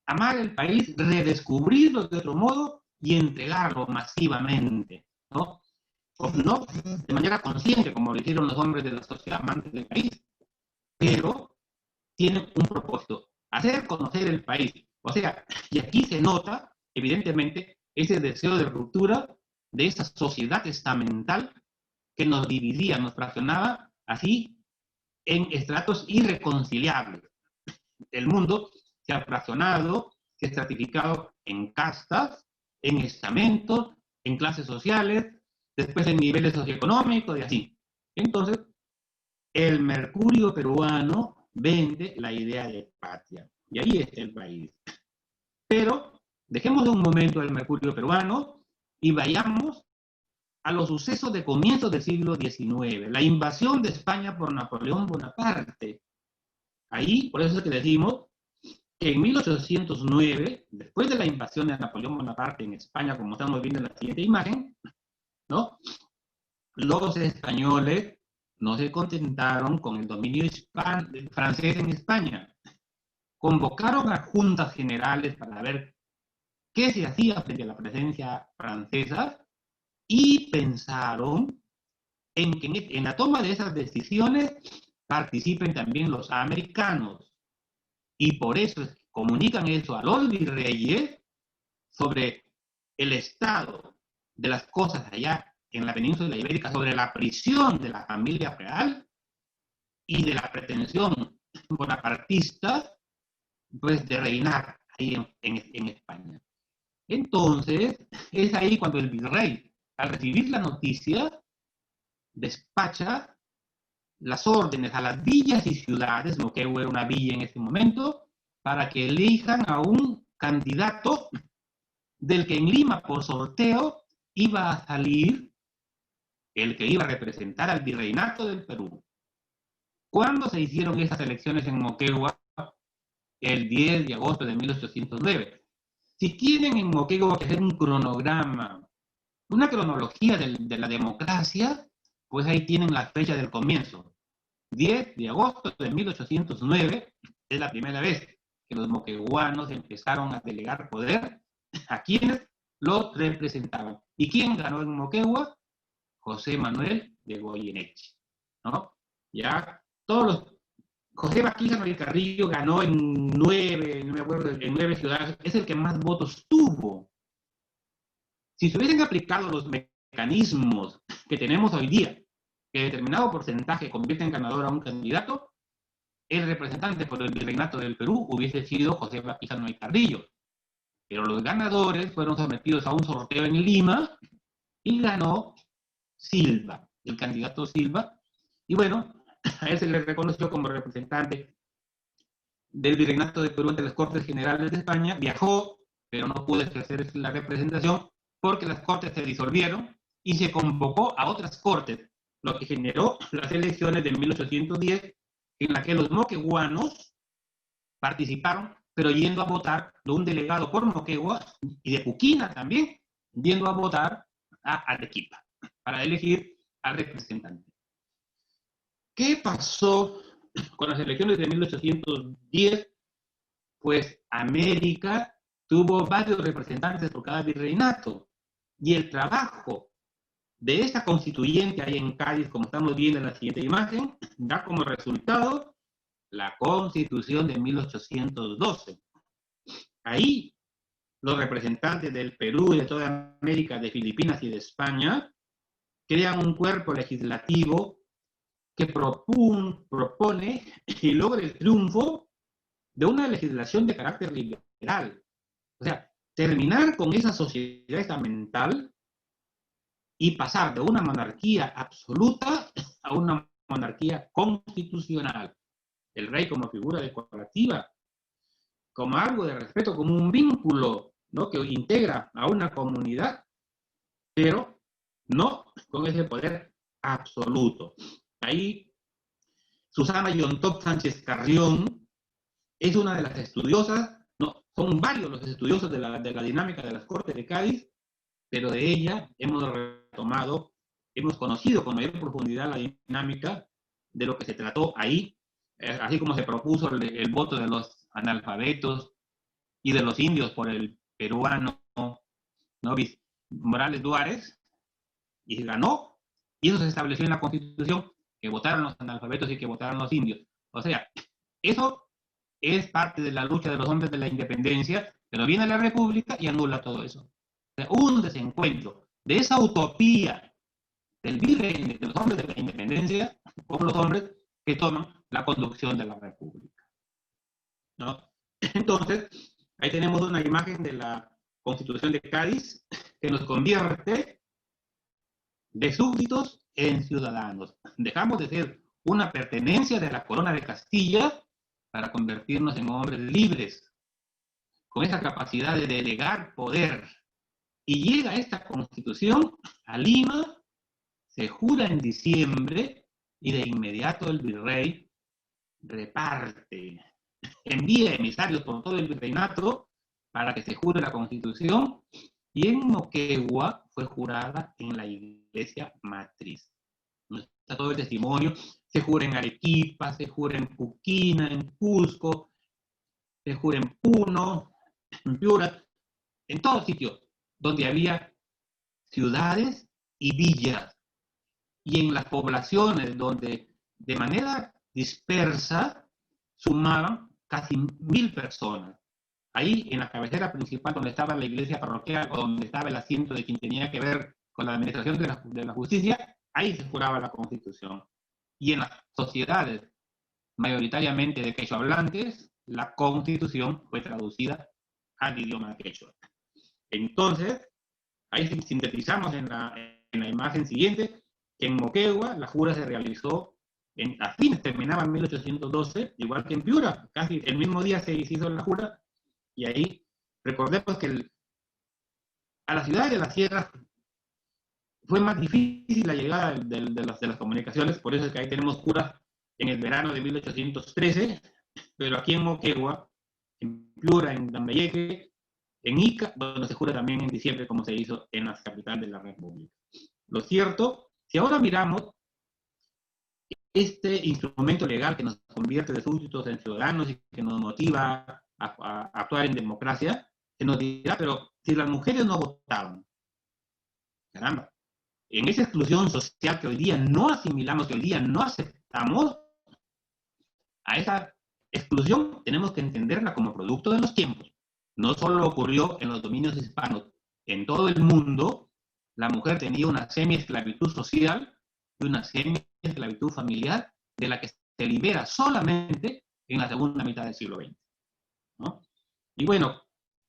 Amar el país, redescubrirlo de otro modo y entregarlo masivamente, ¿no? O no de manera consciente, como lo hicieron los hombres de la sociedad amante del país, pero tienen un propósito, hacer conocer el país. O sea, y aquí se nota, evidentemente, ese deseo de ruptura de esa sociedad estamental que nos dividía, nos fraccionaba así en estratos irreconciliables. El mundo se ha fraccionado, se ha estratificado en castas, en estamentos, en clases sociales, después en niveles socioeconómicos y así. Entonces, el Mercurio peruano vende la idea de patria. Y ahí está el país. Pero dejemos de un momento el Mercurio peruano y vayamos a los sucesos de comienzos del siglo XIX. La invasión de España por Napoleón Bonaparte. Ahí, por eso es que decimos que en 1809, después de la invasión de Napoleón Bonaparte en España, como estamos viendo en la siguiente imagen, ¿no? Los españoles no se contentaron con el dominio francés en España. Convocaron a juntas generales para ver qué se hacía frente a la presencia francesa y pensaron en que en la toma de esas decisiones participen también los americanos. Y por eso comunican eso a los virreyes sobre el estado de las cosas allá en la península ibérica, sobre la prisión de la familia real y de la pretensión bonapartista, pues, de reinar ahí en España. Entonces, es ahí cuando el virrey, al recibir la noticia, despacha las órdenes a las villas y ciudades, Moquegua era una villa en ese momento, para que elijan a un candidato del que en Lima, por sorteo, iba a salir el que iba a representar al virreinato del Perú. ¿Cuándo se hicieron esas elecciones en Moquegua? El 10 de agosto de 1809. Si tienen en Moquegua que hacer un cronograma, una cronología de la democracia, pues ahí tienen la fecha del comienzo. 10 de agosto de 1809 es la primera vez que los moqueguanos empezaron a delegar poder a quienes los representaban. ¿Y quién ganó en Moquegua? José Manuel de Goyeneche, ¿no? Ya todos los... José Baquijano y Carrillo ganó en 9 ciudades, es el que más votos tuvo. Si se hubiesen aplicado los mecanismos que tenemos hoy día, que determinado porcentaje convierte en ganador a un candidato, el representante por el virreinato del Perú hubiese sido José Pizano y Carrillo. Pero los ganadores fueron sometidos a un sorteo en Lima y ganó Silva, el candidato Silva. Y bueno, a él se le reconoció como representante del virreinato de Perú ante las Cortes Generales de España. Viajó, pero no pudo ejercer la representación porque las cortes se disolvieron y se convocó a otras cortes, lo que generó las elecciones de 1810, en las que los moqueguanos participaron, pero yendo a votar de un delegado por Moquegua y de Puquina también, yendo a votar a Arequipa para elegir al representante. ¿Qué pasó con las elecciones de 1810? Pues América tuvo varios representantes por cada virreinato, y el trabajo de esta constituyente ahí en Cádiz, como estamos viendo en la siguiente imagen, da como resultado la Constitución de 1812. Ahí los representantes del Perú y de toda América, de Filipinas y de España, crean un cuerpo legislativo que propone y logra el triunfo de una legislación de carácter liberal. O sea, terminar con esa sociedad estamental y pasar de una monarquía absoluta a una monarquía constitucional. El rey como figura decorativa, como algo de respeto, como un vínculo, ¿no?, que integra a una comunidad, pero no con ese poder absoluto. Ahí Susana Yontop Sánchez Carrión es una de las estudiosas, no, son varios los estudiosos de la dinámica de las Cortes de Cádiz, pero de ella hemos retomado, hemos conocido con mayor profundidad la dinámica de lo que se trató ahí, así como se propuso el voto de los analfabetos y de los indios por el peruano, ¿no?, Morales Duárez, y ganó, y eso se estableció en la Constitución, que votaron los analfabetos y que votaron los indios. O sea, eso es parte de la lucha de los hombres de la independencia, pero viene la República y anula todo eso. O sea, un desencuentro de esa utopía del virrey, de los hombres de la independencia, con los hombres que toman la conducción de la República, ¿no? Entonces, ahí tenemos una imagen de la Constitución de Cádiz que nos convierte de súbditos en ciudadanos. Dejamos de ser una pertenencia de la corona de Castilla para convertirnos en hombres libres, con esa capacidad de delegar poder. Y llega esta Constitución a Lima, se jura en diciembre, y de inmediato el virrey reparte, envía emisarios por todo el virreinato para que se jure la Constitución, y en Moquegua fue jurada en la iglesia matriz. Está todo el testimonio, se jura en Arequipa, se jura en Puquina, en Cusco, se jura en Puno, en Piura, en todos sitios donde había ciudades y villas, y en las poblaciones donde de manera dispersa sumaban casi 1000 personas. Ahí en la cabecera principal, donde estaba la iglesia parroquial o donde estaba el asiento de quien tenía que ver con la administración de la justicia, ahí se juraba la Constitución. Y en las sociedades mayoritariamente de quechua hablantes, la Constitución fue traducida al idioma quechua. Entonces, ahí sintetizamos en la imagen siguiente que en Moquegua la jura se realizó a fines, terminaba en 1812, igual que en Piura, casi el mismo día se hizo la jura. Y ahí recordemos que a las ciudades de la sierra fue más difícil la llegada de las comunicaciones, por eso es que ahí tenemos juras en el verano de 1813, pero aquí en Moquegua, en Piura, en Lambayeque, en Ica, donde se jura también en diciembre, como se hizo en las capitales de la República. Lo cierto, si ahora miramos este instrumento legal que nos convierte de súbditos en ciudadanos y que nos motiva a actuar en democracia, se nos dirá, pero si las mujeres no votaban, caramba, en esa exclusión social que hoy día no asimilamos, que hoy día no aceptamos, a esa exclusión tenemos que entenderla como producto de los tiempos. No solo ocurrió en los dominios hispanos, en todo el mundo, la mujer tenía una semi-esclavitud social y una semi-esclavitud familiar de la que se libera solamente en la segunda mitad del siglo XX, ¿no? Y bueno,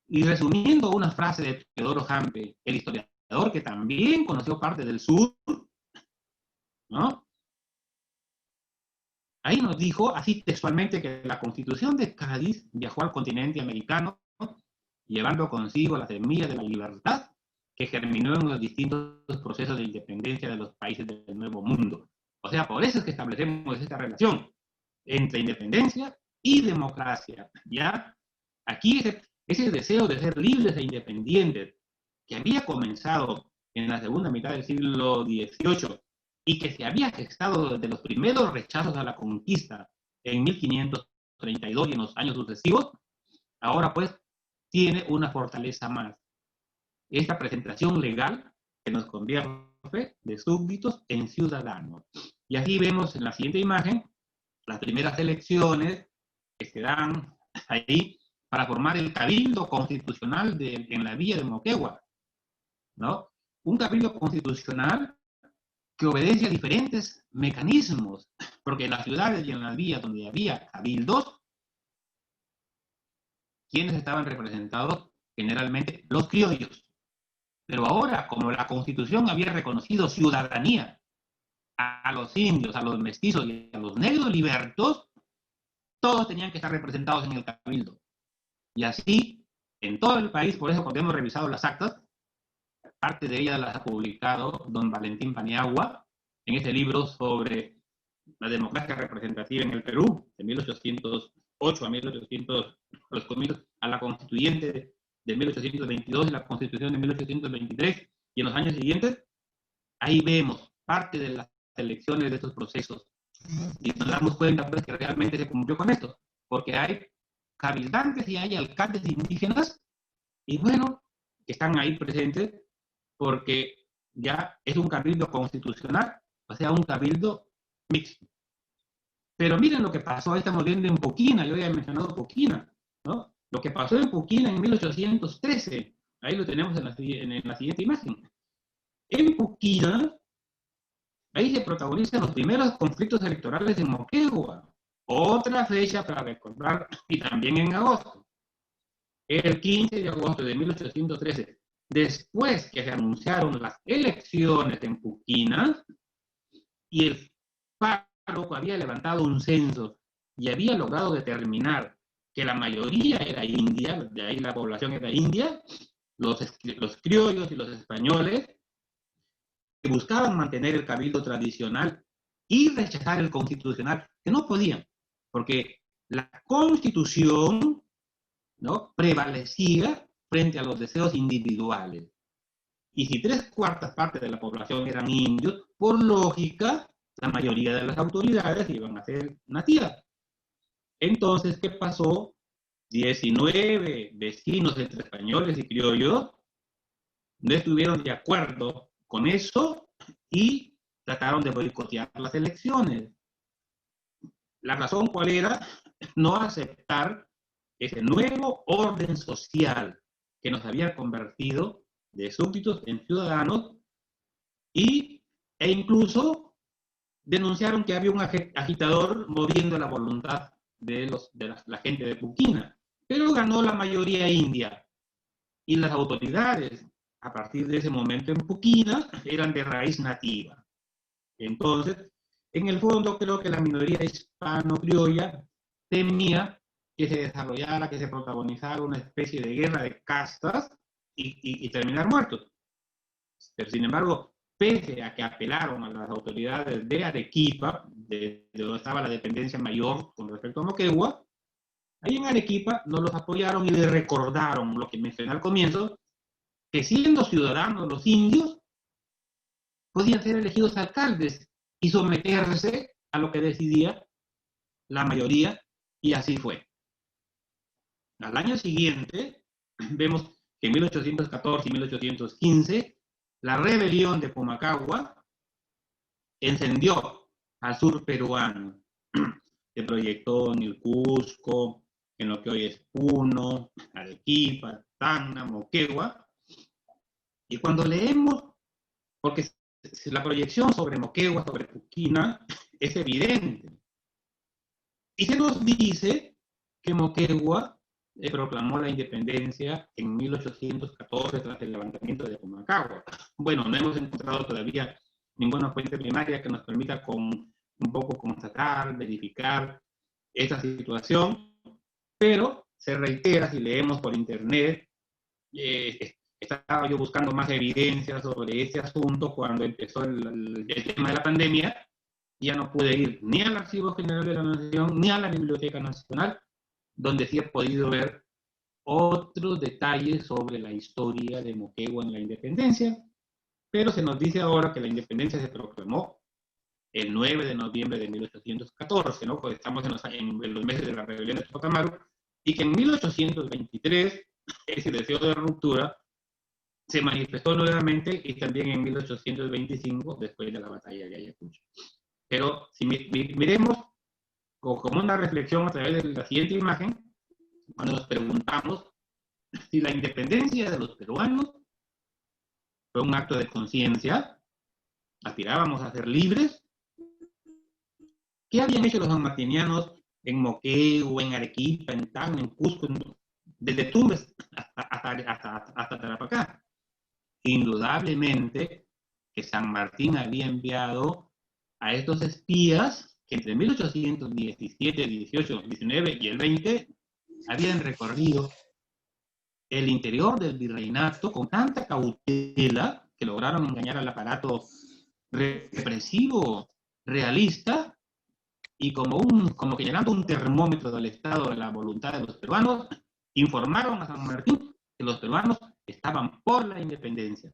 y resumiendo una frase de Teodoro Hampe, el historiador que también conoció parte del sur, ¿no? Ahí nos dijo, así textualmente, que la Constitución de Cádiz viajó al continente americano, llevando consigo la semilla de la libertad que germinó en los distintos procesos de independencia de los países del Nuevo Mundo. O sea, por eso es que establecemos esta relación entre independencia y democracia. ¿Ya? Aquí ese deseo de ser libres e independientes, que había comenzado en la segunda mitad del siglo XVIII y que se había gestado desde los primeros rechazos a la conquista en 1532 y en los años sucesivos, ahora pues tiene una fortaleza más. Esta presentación legal que nos convierte de súbditos en ciudadanos. Y aquí vemos en la siguiente imagen las primeras elecciones que se dan ahí para formar el Cabildo Constitucional en la Villa de Moquegua, ¿no? Un cabildo constitucional que obedece a diferentes mecanismos, porque en las ciudades y en las villas donde había cabildos, ¿quiénes estaban representados? Generalmente los criollos. Pero ahora, como la Constitución había reconocido ciudadanía a los indios, a los mestizos y a los negros libertos, todos tenían que estar representados en el cabildo. Y así, en todo el país, por eso cuando hemos revisado las actas, parte de ellas las ha publicado don Valentín Paniagua en este libro sobre la democracia representativa en el Perú, de 1808 a 1800, los comienzos a la constituyente de 1822 y la constitución de 1823, y en los años siguientes, ahí vemos parte de las elecciones de estos procesos. Y nos damos cuenta pues, que realmente se cumplió con esto, porque hay cabildantes y hay alcaldes indígenas, y bueno, que están ahí presentes, porque ya es un cabildo constitucional, o sea, un cabildo mixto. Pero miren lo que pasó, ahí estamos viendo en Puquina, yo ya he mencionado Puquina, ¿no? Lo que pasó en Puquina en 1813, ahí lo tenemos en la siguiente imagen. En Puquina, ahí se protagonizan los primeros conflictos electorales en Moquegua, otra fecha para recordar, y también en agosto. El 15 de agosto de 1813, después que se anunciaron las elecciones en Puquina, y el párroco había levantado un censo y había logrado determinar que la mayoría era india, de ahí la población era india, los criollos y los españoles, que buscaban mantener el cabildo tradicional y rechazar el constitucional, que no podían, porque la constitución, ¿no?, prevalecía frente a los deseos individuales. Y si 3/4 partes de la población eran indios, por lógica, la mayoría de las autoridades iban a ser nativas. Entonces, ¿qué pasó? 19 vecinos entre españoles y criollos no estuvieron de acuerdo con eso y trataron de boicotear las elecciones. ¿La razón cuál era? No aceptar ese nuevo orden social que nos había convertido de súbditos en ciudadanos e incluso denunciaron que había un agitador moviendo la voluntad de la gente de Puquina. Pero ganó la mayoría india y las autoridades a partir de ese momento en Puquina eran de raíz nativa. Entonces, en el fondo creo que la minoría hispano-criolla temía que se desarrollara, que se protagonizara una especie de guerra de castas y terminar muertos. Pero sin embargo, pese a que apelaron a las autoridades de Arequipa, de donde estaba la dependencia mayor con respecto a Moquegua, ahí en Arequipa no los apoyaron y les recordaron lo que mencioné al comienzo, que siendo ciudadanos los indios, podían ser elegidos alcaldes y someterse a lo que decidía la mayoría, y así fue. Al año siguiente, vemos que en 1814 y 1815, la rebelión de Pumacahua encendió al sur peruano. Se proyectó en el Cusco, en lo que hoy es Puno, Arequipa, Tacna, Moquegua, Y cuando leemos, porque la proyección sobre Moquegua, sobre Puquina, es evidente. Y se nos dice que Moquegua proclamó la independencia en 1814 tras el levantamiento de Pumacahua. Bueno, no hemos encontrado todavía ninguna fuente primaria que nos permita un poco constatar, verificar esta situación, pero se reitera, si leemos por internet, estaba yo buscando más evidencia sobre este asunto cuando empezó el tema de la pandemia. Ya no pude ir ni al Archivo General de la Nación ni a la Biblioteca Nacional, donde sí he podido ver otros detalles sobre la historia de Moquegua en la independencia, pero se nos dice ahora que la independencia se proclamó el 9 de noviembre de 1814, ¿no? Pues estamos en los meses de la rebelión de Tupac Amaru, y que en 1823 ese deseo de ruptura se manifestó nuevamente, y también en 1825, después de la batalla de Ayacucho. Pero si miremos como una reflexión a través de la siguiente imagen, cuando nos preguntamos si la independencia de los peruanos fue un acto de conciencia, aspirábamos a ser libres, ¿qué habían hecho los sanmartinianos en Moquegua, en Arequipa, en Tacna, en Cusco, desde Tumbes hasta Tarapacá? Indudablemente que San Martín había enviado a estos espías que entre 1817, 18, 19 y el 20 habían recorrido el interior del virreinato con tanta cautela que lograron engañar al aparato represivo realista, y como que llenando un termómetro del estado de la voluntad de los peruanos, informaron a San Martín que los peruanos estaban por la independencia.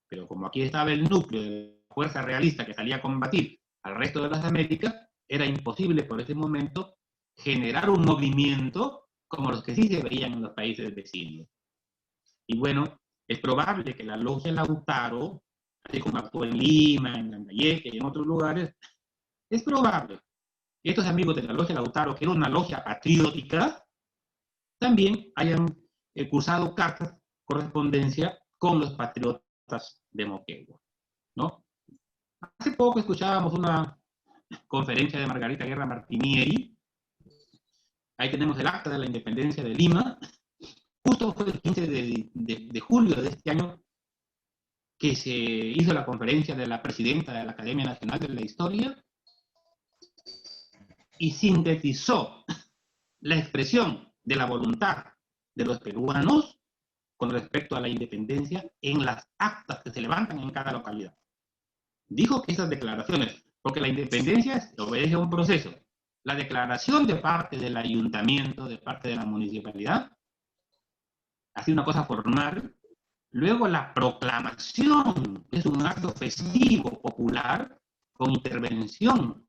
Pero como aquí estaba el núcleo de la fuerza realista que salía a combatir al resto de las Américas, era imposible por ese momento generar un movimiento como los que sí se veían en los países vecinos. Y bueno, es probable que la logia Lautaro, así como actuó en Lima, en Lambayeque y en otros lugares, es probable que estos amigos de la logia Lautaro, que era una logia patriótica, también hayan cursado cartas, correspondencia con los patriotas de Moquegua, ¿no? Hace poco escuchábamos una conferencia de Margarita Guerra Martinieri. Ahí tenemos el acta de la independencia de Lima. Justo fue el 15 de julio de este año que se hizo la conferencia de la presidenta de la Academia Nacional de la Historia y sintetizó la expresión de la voluntad de los peruanos con respecto a la independencia en las actas que se levantan en cada localidad. Dijo que esas declaraciones, porque la independencia obedece a un proceso, la declaración de parte del ayuntamiento, de parte de la municipalidad, así una cosa formal, luego la proclamación, que es un acto festivo, popular, con intervención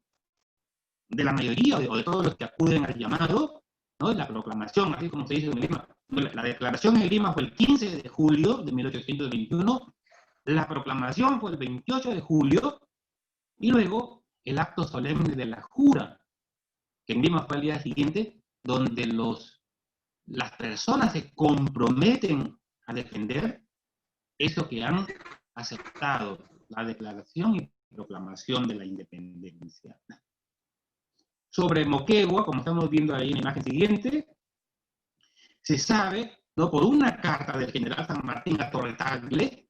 de la mayoría o de todos los que acuden al llamado, ¿no? La proclamación, así como se dice en Lima. La declaración en Lima fue el 15 de julio de 1821, la proclamación fue el 28 de julio, y luego el acto solemne de la jura, que en Lima fue al día siguiente, donde las personas se comprometen a defender eso que han aceptado, la declaración y proclamación de la independencia. Sobre Moquegua, como estamos viendo ahí en la imagen siguiente, se sabe, ¿no?, por una carta del general San Martín a Torretagle,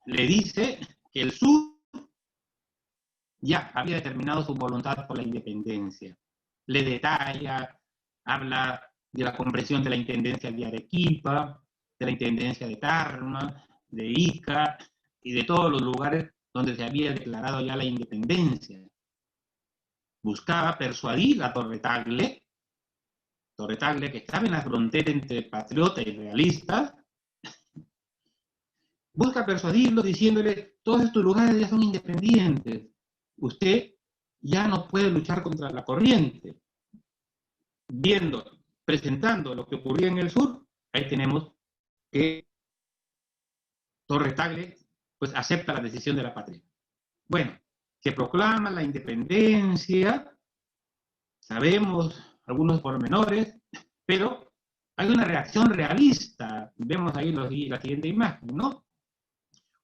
le dice que el sur ya había determinado su voluntad por la independencia. Le detalla, habla de la comprensión de la intendencia de Arequipa, de la intendencia de Tarma, de Ica y de todos los lugares donde se había declarado ya la independencia. Buscaba persuadir a Torretagle, que estaba en la frontera entre patriota y realista, busca persuadirlo diciéndole: todos estos lugares ya son independientes, usted ya no puede luchar contra la corriente. Presentando lo que ocurría en el sur, ahí tenemos que Torretagle pues acepta la decisión de la patria. Bueno, se proclama la independencia, sabemos algunos pormenores, pero hay una reacción realista. Vemos ahí la siguiente imagen, ¿no?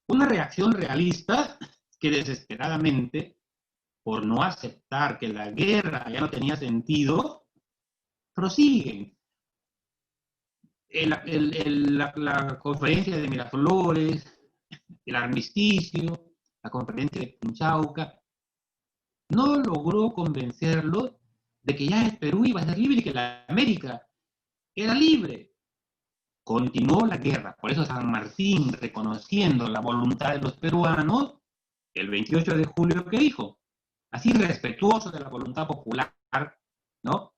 Una reacción realista que desesperadamente, por no aceptar que la guerra ya no tenía sentido, prosiguen. La conferencia de Miraflores, el armisticio, la conferencia de Punchauca, no logró convencerlo de que ya el Perú iba a ser libre y que la América era libre. Continuó la guerra. Por eso San Martín, reconociendo la voluntad de los peruanos, el 28 de julio, ¿qué dijo? Así respetuoso de la voluntad popular, ¿no?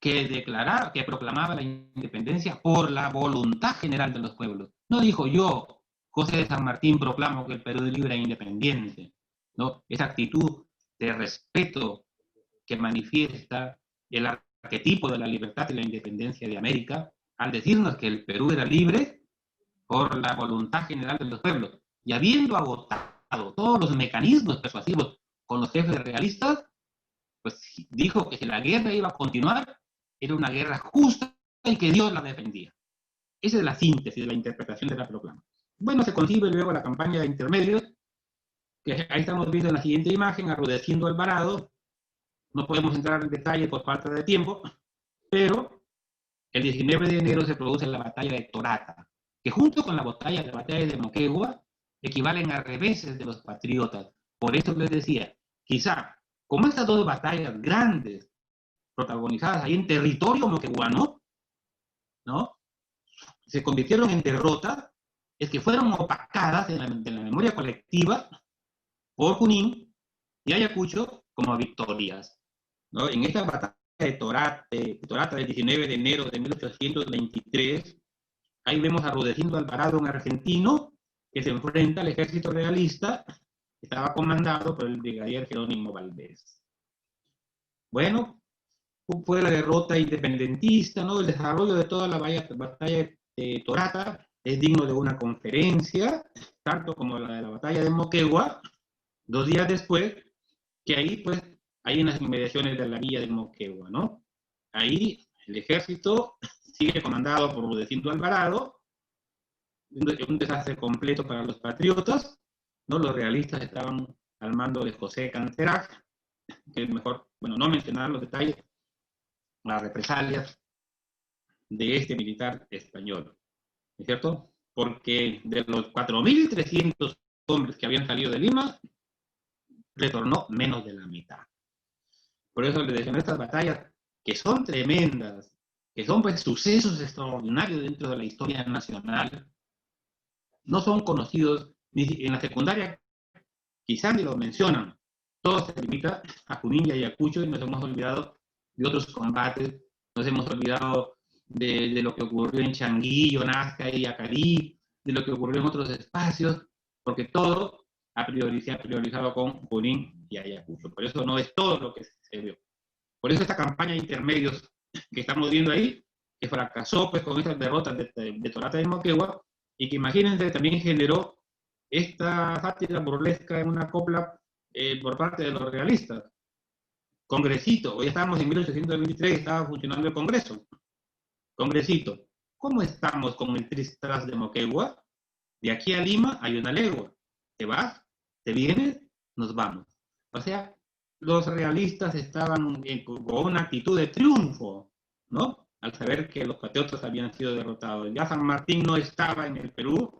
Que proclamaba la independencia por la voluntad general de los pueblos. No dijo yo, José de San Martín, proclamo que el Perú es libre e independiente, ¿no? Esa actitud de respeto que manifiesta el arquetipo de la libertad y la independencia de América, al decirnos que el Perú era libre por la voluntad general de los pueblos, y habiendo agotado todos los mecanismos persuasivos con los jefes realistas, pues dijo que si la guerra iba a continuar, era una guerra justa y que Dios la defendía. Esa es la síntesis de la interpretación de la proclama. Bueno, se concibe luego la campaña de intermedios, que ahí estamos viendo en la siguiente imagen, a Rudecindo Alvarado. No podemos entrar en detalle por falta de tiempo, pero el 19 de enero se produce la batalla de Torata, que junto con la batalla de Moquegua equivalen a reveses de los patriotas. Por eso les decía, quizá, como estas dos batallas grandes, protagonizadas ahí en territorio moqueguano, ¿no?, se convirtieron en derrotas, es que fueron opacadas en la memoria colectiva por Junín y Ayacucho como victorias, ¿no? En esta batalla de Torata del 19 de enero de 1823, ahí vemos a Rudecindo Alvarado, un argentino, que se enfrenta al ejército realista, que estaba comandado por el brigadier Jerónimo Valdés. Bueno, fue la derrota independentista, ¿no? El desarrollo de toda la batalla de Torata es digno de una conferencia, tanto como la de la batalla de Moquegua, 2 días después, que ahí, pues, hay en las inmediaciones de la villa de Moquegua, ¿no? Ahí el ejército sigue comandado por Rudecindo Alvarado, un desastre completo para los patriotas, ¿no? Los realistas estaban al mando de José Canterac, que es mejor, bueno, no mencionar los detalles, las represalias de este militar español, ¿es cierto? Porque de los 4.300 hombres que habían salido de Lima, retornó menos de la mitad. Por eso les decía, estas batallas, que son tremendas, que son pues sucesos extraordinarios dentro de la historia nacional, no son conocidos, ni en la secundaria quizás ni los mencionan. Todo se limita a Junín y Ayacucho y nos hemos olvidado de otros combates, nos hemos olvidado de lo que ocurrió en Changuillo, Nazca y Yacarí, de lo que ocurrió en otros espacios, porque todo se ha priorizado con Junín y Ayacucho. Por eso no es todo lo que se vio. Por eso esta campaña de intermedios que estamos viendo ahí, que fracasó pues con estas derrotas de Torata y Moquegua, y que imagínense también generó esta sátira burlesca en una copla por parte de los realistas. Congresito, hoy estábamos en 1823, estaba funcionando el Congreso. Congresito, ¿cómo estamos con el Tristras de Moquegua? De aquí a Lima hay una legua. ¿Te vas? ¿Te vienes? Nos vamos. O sea, los realistas estaban con una actitud de triunfo, ¿no? Al saber que los patriotas habían sido derrotados. Ya San Martín no estaba en el Perú,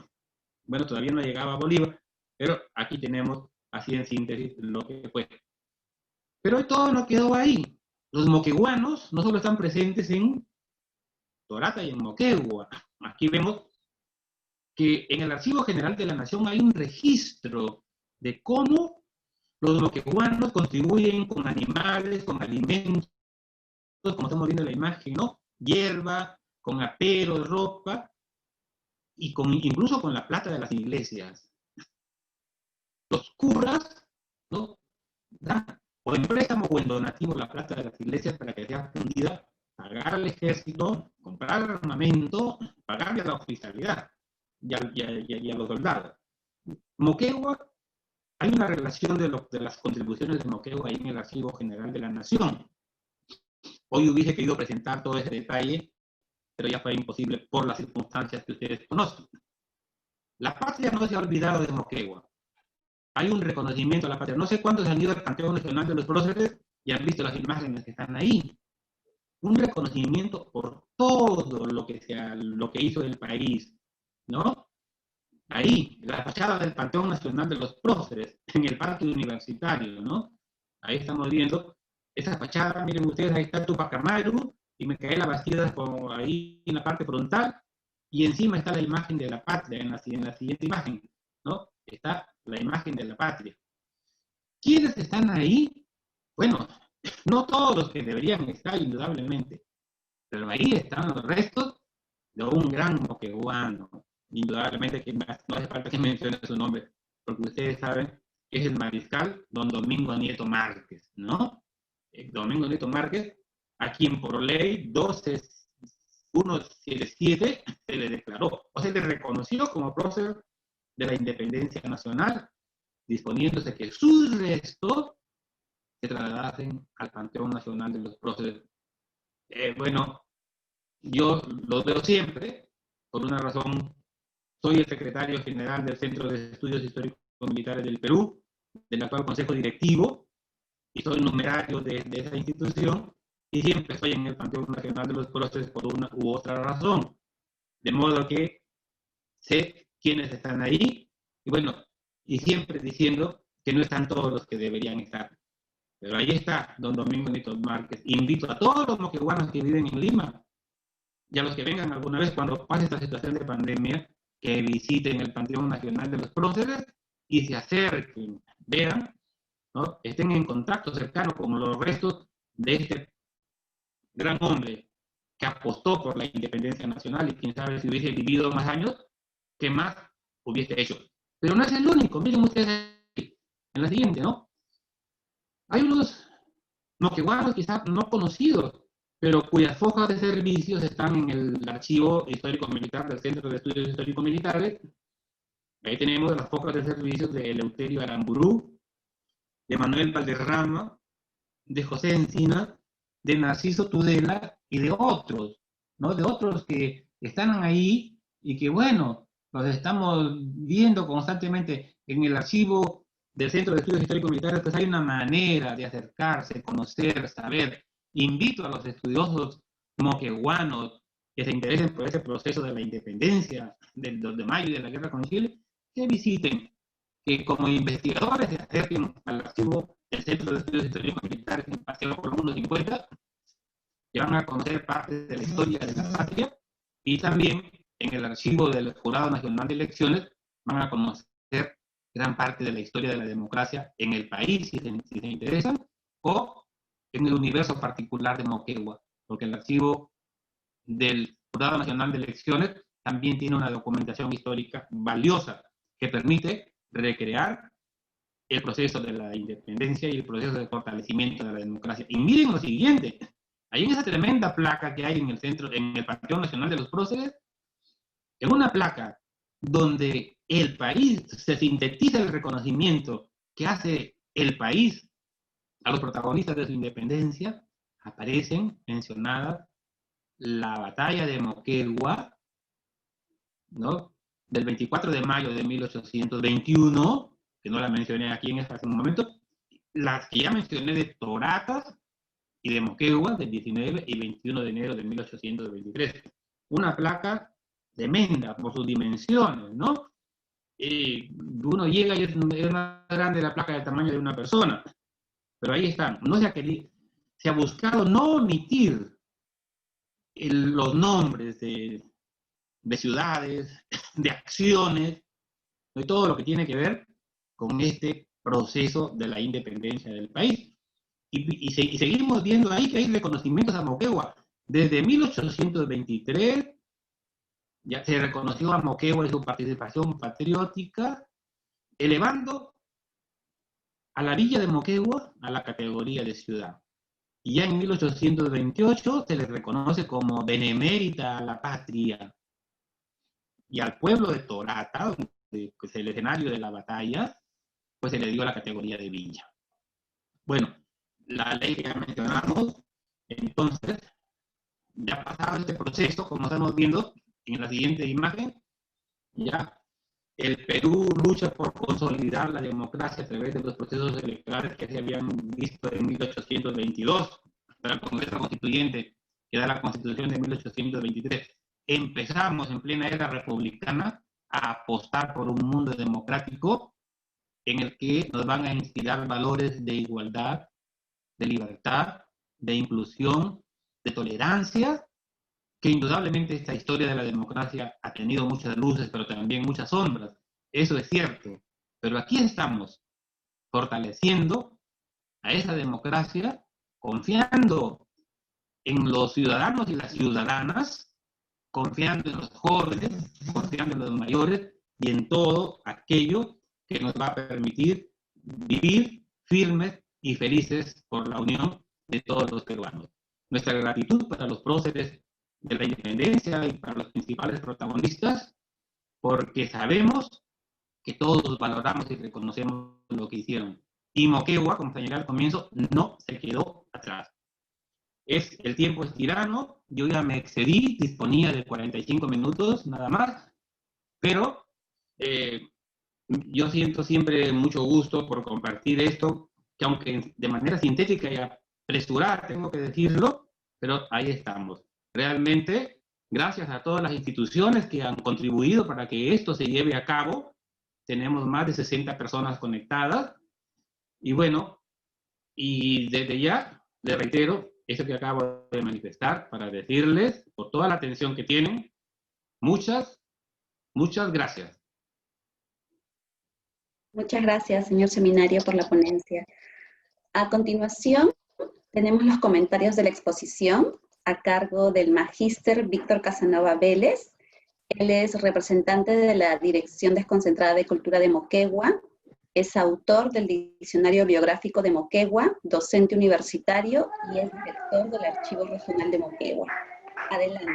bueno, todavía no llegaba a Bolívar, pero aquí tenemos, así en síntesis, lo que fue. Pero hoy todo no quedó ahí. Los moqueguanos no solo están presentes en Torata y en Moquegua. Aquí vemos que en el Archivo General de la Nación hay un registro de cómo los moqueguanos contribuyen con animales, con alimentos, como estamos viendo en la imagen, ¿no? Hierba, con aperos, ropa, y incluso con la plata de las iglesias. Los curas, ¿no?, dan o en préstamo o en donativo la plata de las iglesias para que sea fundida, pagar al ejército, comprar armamento, pagarle a la oficialidad y a los soldados. Moquegua, hay una relación de las contribuciones de Moquegua ahí en el Archivo General de la Nación. Hoy hubiese querido presentar todo ese detalle, pero ya fue imposible por las circunstancias que ustedes conocen. La patria no se ha olvidado de Moquegua. Hay un reconocimiento a la patria. No sé cuántos han ido al Panteón Nacional de los Próceres y han visto las imágenes que están ahí. Un reconocimiento por todo lo que hizo el país, ¿no? Ahí, la fachada del Panteón Nacional de los Próceres, en el Parque Universitario, ¿no? Ahí estamos viendo esa fachada, miren ustedes, ahí está Tupac Amaru, y Micaela Bastidas ahí en la parte frontal, y encima está la imagen de la patria, en la siguiente imagen, ¿no? Está la imagen de la patria. ¿Quiénes están ahí? Bueno, no todos los que deberían estar, indudablemente, pero ahí están los restos de un gran moqueguano. Indudablemente que no hace falta que mencione su nombre, porque ustedes saben que es el mariscal don Domingo Nieto Márquez, ¿no? Domingo Nieto Márquez, a quien por ley 12177 se le declaró, o se le reconoció como prócer de la independencia nacional, disponiéndose que sus restos se trasladasen al Panteón Nacional de los Próceres. Bueno, yo los veo siempre, por una razón. Soy el secretario general del Centro de Estudios Históricos Militares del Perú, del actual Consejo Directivo, y soy numerario de esa institución, y siempre estoy en el Panteón Nacional de los Próceres por una u otra razón. De modo que sé quiénes están ahí, y bueno, y siempre diciendo que no están todos los que deberían estar. Pero ahí está don Domingo Nieto Márquez. Invito a todos los moqueguanos que viven en Lima, y a los que vengan alguna vez cuando pase esta situación de pandemia, que visiten el Panteón Nacional de los Próceres y se acerquen, vean, ¿no? Estén en contacto cercano con los restos de este gran hombre que apostó por la independencia nacional, y quién sabe si hubiese vivido más años, qué más hubiese hecho. Pero no es el único. Miren ustedes aquí, en la siguiente, ¿no? Hay unos moqueguanos quizás no conocidos, pero cuyas hojas de servicios están en el Archivo Histórico Militar del Centro de Estudios Históricos Militares. Ahí tenemos las hojas de servicios de Eleuterio Aramburú, de Manuel Valderrama, de José Encina, de Narciso Tudela y de otros, ¿no? De otros que están ahí y que, bueno, los estamos viendo constantemente en el archivo del Centro de Estudios Históricos Militares. Pues hay una manera de acercarse, conocer, saber. Invito a los estudiosos moqueguanos que se interesen por ese proceso de la independencia del 2 de mayo y de la guerra con Chile, que visiten, que como investigadores se acerquen al archivo del Centro de Estudios Históricos Militares en Paseo Colón 50, que van a conocer parte de la historia de la patria, y también en el archivo del Jurado Nacional de Elecciones van a conocer gran parte de la historia de la democracia en el país, si se interesan, o en el universo particular de Moquegua, porque el archivo del Jurado Nacional de Elecciones también tiene una documentación histórica valiosa que permite recrear el proceso de la independencia y el proceso de fortalecimiento de la democracia. Y miren lo siguiente, ahí en esa tremenda placa que hay en el centro, en el Panteón Nacional de los Próceres, en una placa donde el país se sintetiza el reconocimiento que hace el país a los protagonistas de su independencia, aparecen mencionadas la batalla de Moquegua, ¿no? Del 24 de mayo de 1821, que no la mencioné aquí hace un momento, las que ya mencioné de Toratas y de Moquegua, del 19 y 21 de enero de 1823. Una placa tremenda por sus dimensiones, ¿no? Uno llega y es más grande la placa del tamaño de una persona. Pero ahí están. No se ha querido, se ha buscado no omitir los nombres de ciudades, de acciones, de todo lo que tiene que ver con este proceso de la independencia del país. Y seguimos viendo ahí que hay reconocimientos a Moquegua. Desde 1823 ya se reconoció a Moquegua y su participación patriótica, elevando a la villa de Moquegua a la categoría de ciudad. Y ya en 1828 se le reconoce como benemérita a la patria. Y al pueblo de Torata, que es el escenario de la batalla, pues se le dio la categoría de villa. Bueno, la ley que ya mencionamos, entonces, ya pasado este proceso, como estamos viendo en la siguiente imagen, ya el Perú lucha por consolidar la democracia a través de los procesos electorales que se habían visto en 1822, hasta el Congreso Constituyente, que da la Constitución de 1823. Empezamos en plena era republicana a apostar por un mundo democrático en el que nos van a inspirar valores de igualdad, de libertad, de inclusión, de tolerancia, que indudablemente esta historia de la democracia ha tenido muchas luces, pero también muchas sombras. Eso es cierto. Pero aquí estamos, fortaleciendo a esa democracia, confiando en los ciudadanos y las ciudadanas, confiando en los jóvenes, confiando en los mayores y en todo aquello que nos va a permitir vivir firmes y felices por la unión de todos los peruanos. Nuestra gratitud para los próceres de la independencia y para los principales protagonistas, porque sabemos que todos valoramos y reconocemos lo que hicieron. Y Moquegua, como señalé al comienzo, no se quedó atrás. El tiempo es tirano, yo ya me excedí, disponía de 45 minutos nada más, pero yo siento siempre mucho gusto por compartir esto, que aunque de manera sintética y apresurada, tengo que decirlo, pero ahí estamos. Realmente, gracias a todas las instituciones que han contribuido para que esto se lleve a cabo, tenemos más de 60 personas conectadas, y bueno, y desde ya, les reitero, eso que acabo de manifestar para decirles, por toda la atención que tienen, muchas gracias. Muchas gracias, señor Seminario, por la ponencia. A continuación, tenemos los comentarios de la exposición a cargo del magíster Víctor Casanova Vélez. Él es representante de la Dirección Desconcentrada de Cultura de Moquegua, es autor del Diccionario Biográfico de Moquegua, docente universitario y es director del Archivo Regional de Moquegua. Adelante.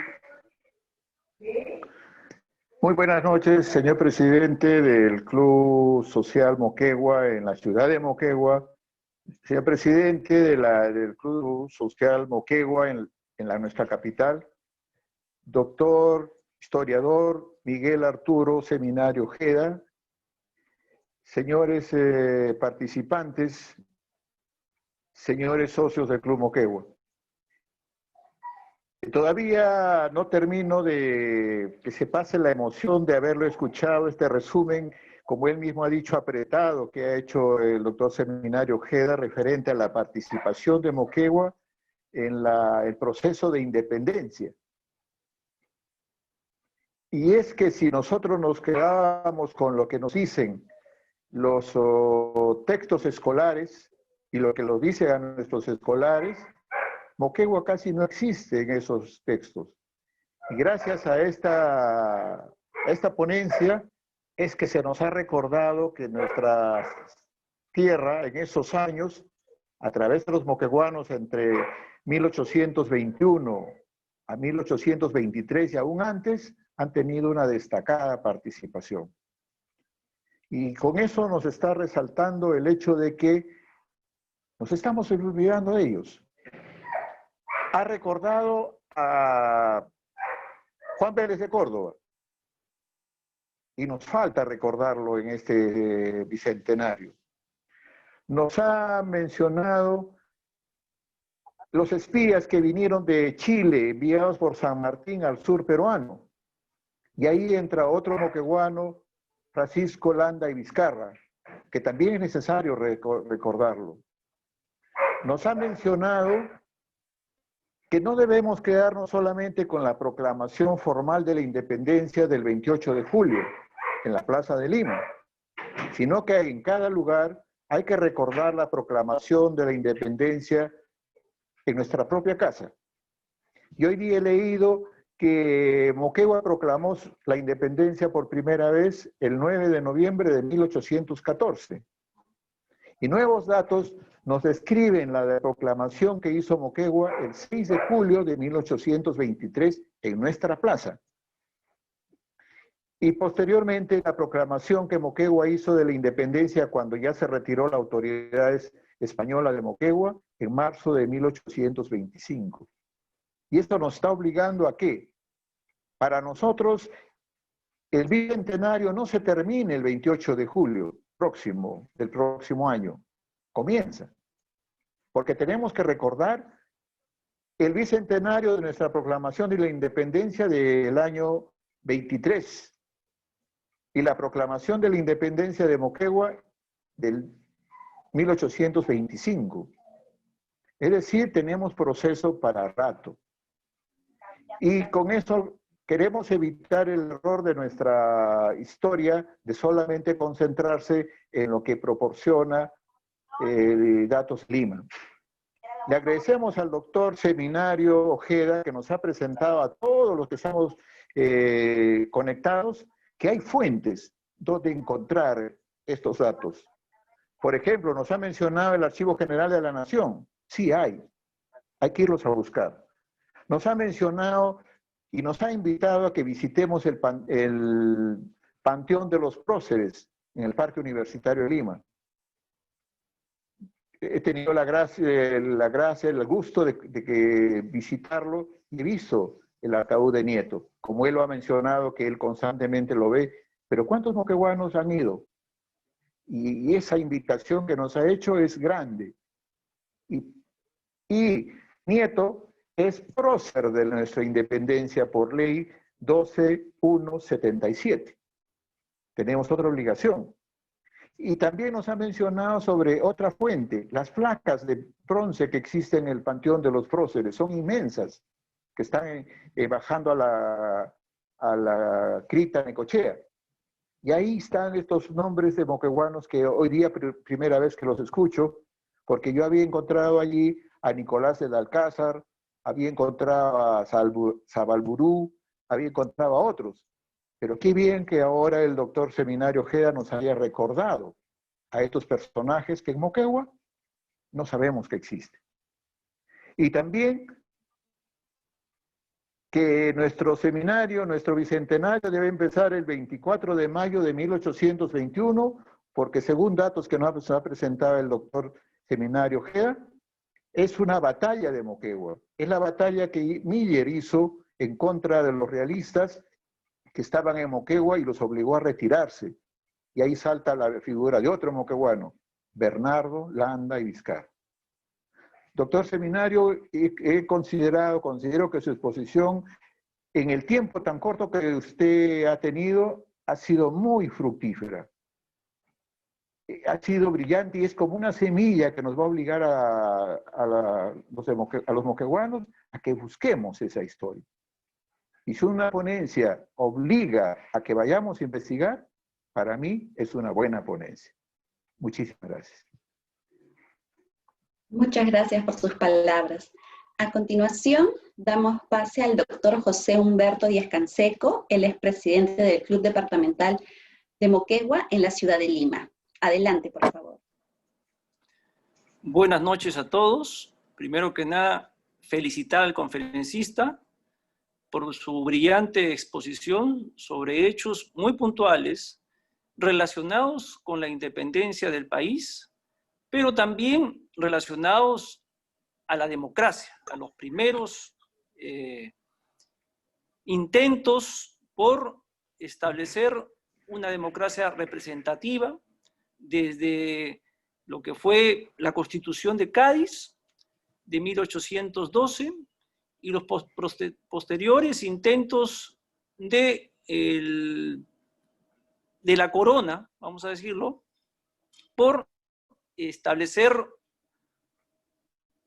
Muy buenas noches, señor presidente del Club Social Moquegua en la ciudad de Moquegua, señor presidente del Club Social Moquegua en nuestra capital, doctor historiador Miguel Arturo Seminario Ojeda, señores participantes, señores socios del Club Moquegua. Todavía no termino de que se pase la emoción de haberlo escuchado, este resumen, como él mismo ha dicho, apretado que ha hecho el doctor Seminario Ojeda referente a la participación de Moquegua en el proceso de independencia. Y es que si nosotros nos quedábamos con lo que nos dicen los textos escolares y lo que nos dicen a nuestros escolares, Moquegua casi no existe en esos textos. Y gracias a esta ponencia es que se nos ha recordado que nuestra tierra en esos años, a través de los moqueguanos entre 1821 a 1823 y aún antes, han tenido una destacada participación. Y con eso nos está resaltando el hecho de que nos estamos olvidando de ellos. Ha recordado a Juan Vélez de Córdoba, y nos falta recordarlo en este bicentenario. Nos ha mencionado los espías que vinieron de Chile, enviados por San Martín al sur peruano, y ahí entra otro moqueguano, Francisco Landa y Vizcarra, que también es necesario recordarlo. Nos ha mencionado que no debemos quedarnos solamente con la proclamación formal de la independencia del 28 de julio en la Plaza de Lima, sino que en cada lugar hay que recordar la proclamación de la independencia en nuestra propia casa. Y hoy día he leído que Moquegua proclamó la independencia por primera vez el 9 de noviembre de 1814. Y nuevos datos nos describen la proclamación que hizo Moquegua el 6 de julio de 1823 en nuestra plaza. Y posteriormente la proclamación que Moquegua hizo de la independencia cuando ya se retiró la autoridad española de Moquegua en marzo de 1825. Y esto nos está obligando a que, para nosotros, el bicentenario no se termine el 28 de julio del próximo año, comienza. Porque tenemos que recordar el bicentenario de nuestra proclamación de la independencia del año 23 y la proclamación de la independencia de Moquegua del 1825. Es decir, tenemos proceso para rato. Y con eso queremos evitar el error de nuestra historia de solamente concentrarse en lo que proporciona Datos Lima. Le agradecemos al doctor Seminario Ojeda que nos ha presentado a todos los que estamos conectados que hay fuentes donde encontrar estos datos. Por ejemplo, nos ha mencionado el Archivo General de la Nación. Sí hay que irlos a buscar. Nos ha mencionado y nos ha invitado a que visitemos el Panteón de los Próceres en el Parque Universitario de Lima. He tenido la gracia, el gusto de que visitarlo y he visto el ataúd de Nieto. Como él lo ha mencionado, que él constantemente lo ve, pero ¿cuántos moquegüanos han ido? Y esa invitación que nos ha hecho es grande. Y Nieto es prócer de nuestra independencia por ley 12.177. Tenemos otra obligación. Y también nos ha mencionado sobre otra fuente, las placas de bronce que existen en el Panteón de los Próceres, son inmensas, que están bajando a la cripta Necochea. Y ahí están estos nombres de moquegüanos que hoy día, primera vez que los escucho, porque yo había encontrado allí a Nicolás del Alcázar, había encontrado a Sabalburú, había encontrado a otros. Pero qué bien que ahora el doctor Seminario Ojeda nos haya recordado a estos personajes que en Moquegua no sabemos que existen. Y también que nuestro seminario, nuestro bicentenario debe empezar el 24 de mayo de 1821, porque según datos que nos ha presentado el doctor Seminario Ojeda, es una batalla de Moquegua. Es la batalla que Miller hizo en contra de los realistas que estaban en Moquegua y los obligó a retirarse. Y ahí salta la figura de otro moqueguano, Bernardo Landa y Vizcarra. Doctor Seminario, considero que su exposición, en el tiempo tan corto que usted ha tenido, ha sido muy fructífera. Ha sido brillante y es como una semilla que nos va a obligar a los moqueguanos a que busquemos esa historia. Y si una ponencia obliga a que vayamos a investigar, para mí es una buena ponencia. Muchísimas gracias. Muchas gracias por sus palabras. A continuación, damos pase al doctor José Humberto Díaz Canseco, él es presidente del Club Departamental de Moquegua en la ciudad de Lima. Adelante, por favor. Buenas noches a todos. Primero que nada, felicitar al conferencista por su brillante exposición sobre hechos muy puntuales relacionados con la independencia del país, pero también relacionados a la democracia, a los primeros intentos por establecer una democracia representativa desde lo que fue la Constitución de Cádiz de 1812 y los posteriores intentos de la corona, vamos a decirlo, por establecer,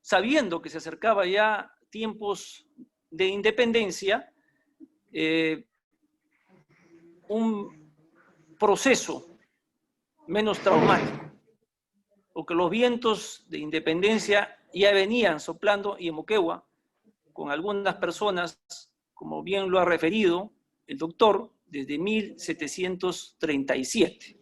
sabiendo que se acercaba ya tiempos de independencia, un proceso menos traumático, porque los vientos de independencia ya venían soplando y en Moquegua, con algunas personas, como bien lo ha referido el doctor, desde 1737.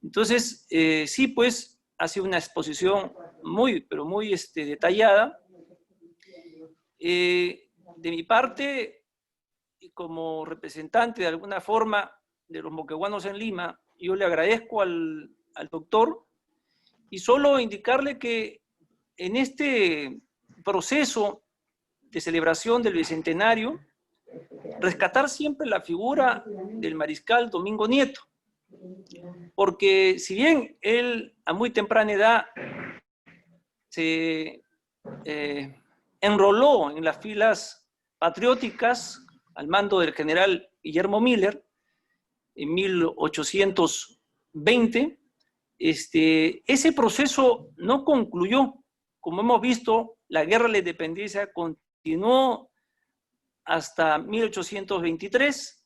Entonces, sí, pues, ha sido una exposición muy, pero muy detallada. De mi parte, y como representante de alguna forma de los moqueguanos en Lima, yo le agradezco al doctor y solo indicarle que en este proceso de celebración del Bicentenario, rescatar siempre la figura del mariscal Domingo Nieto, porque si bien él a muy temprana edad se enroló en las filas patrióticas al mando del general Guillermo Miller en 1820, ese proceso no concluyó. Como hemos visto, la guerra de la independencia continuó hasta 1823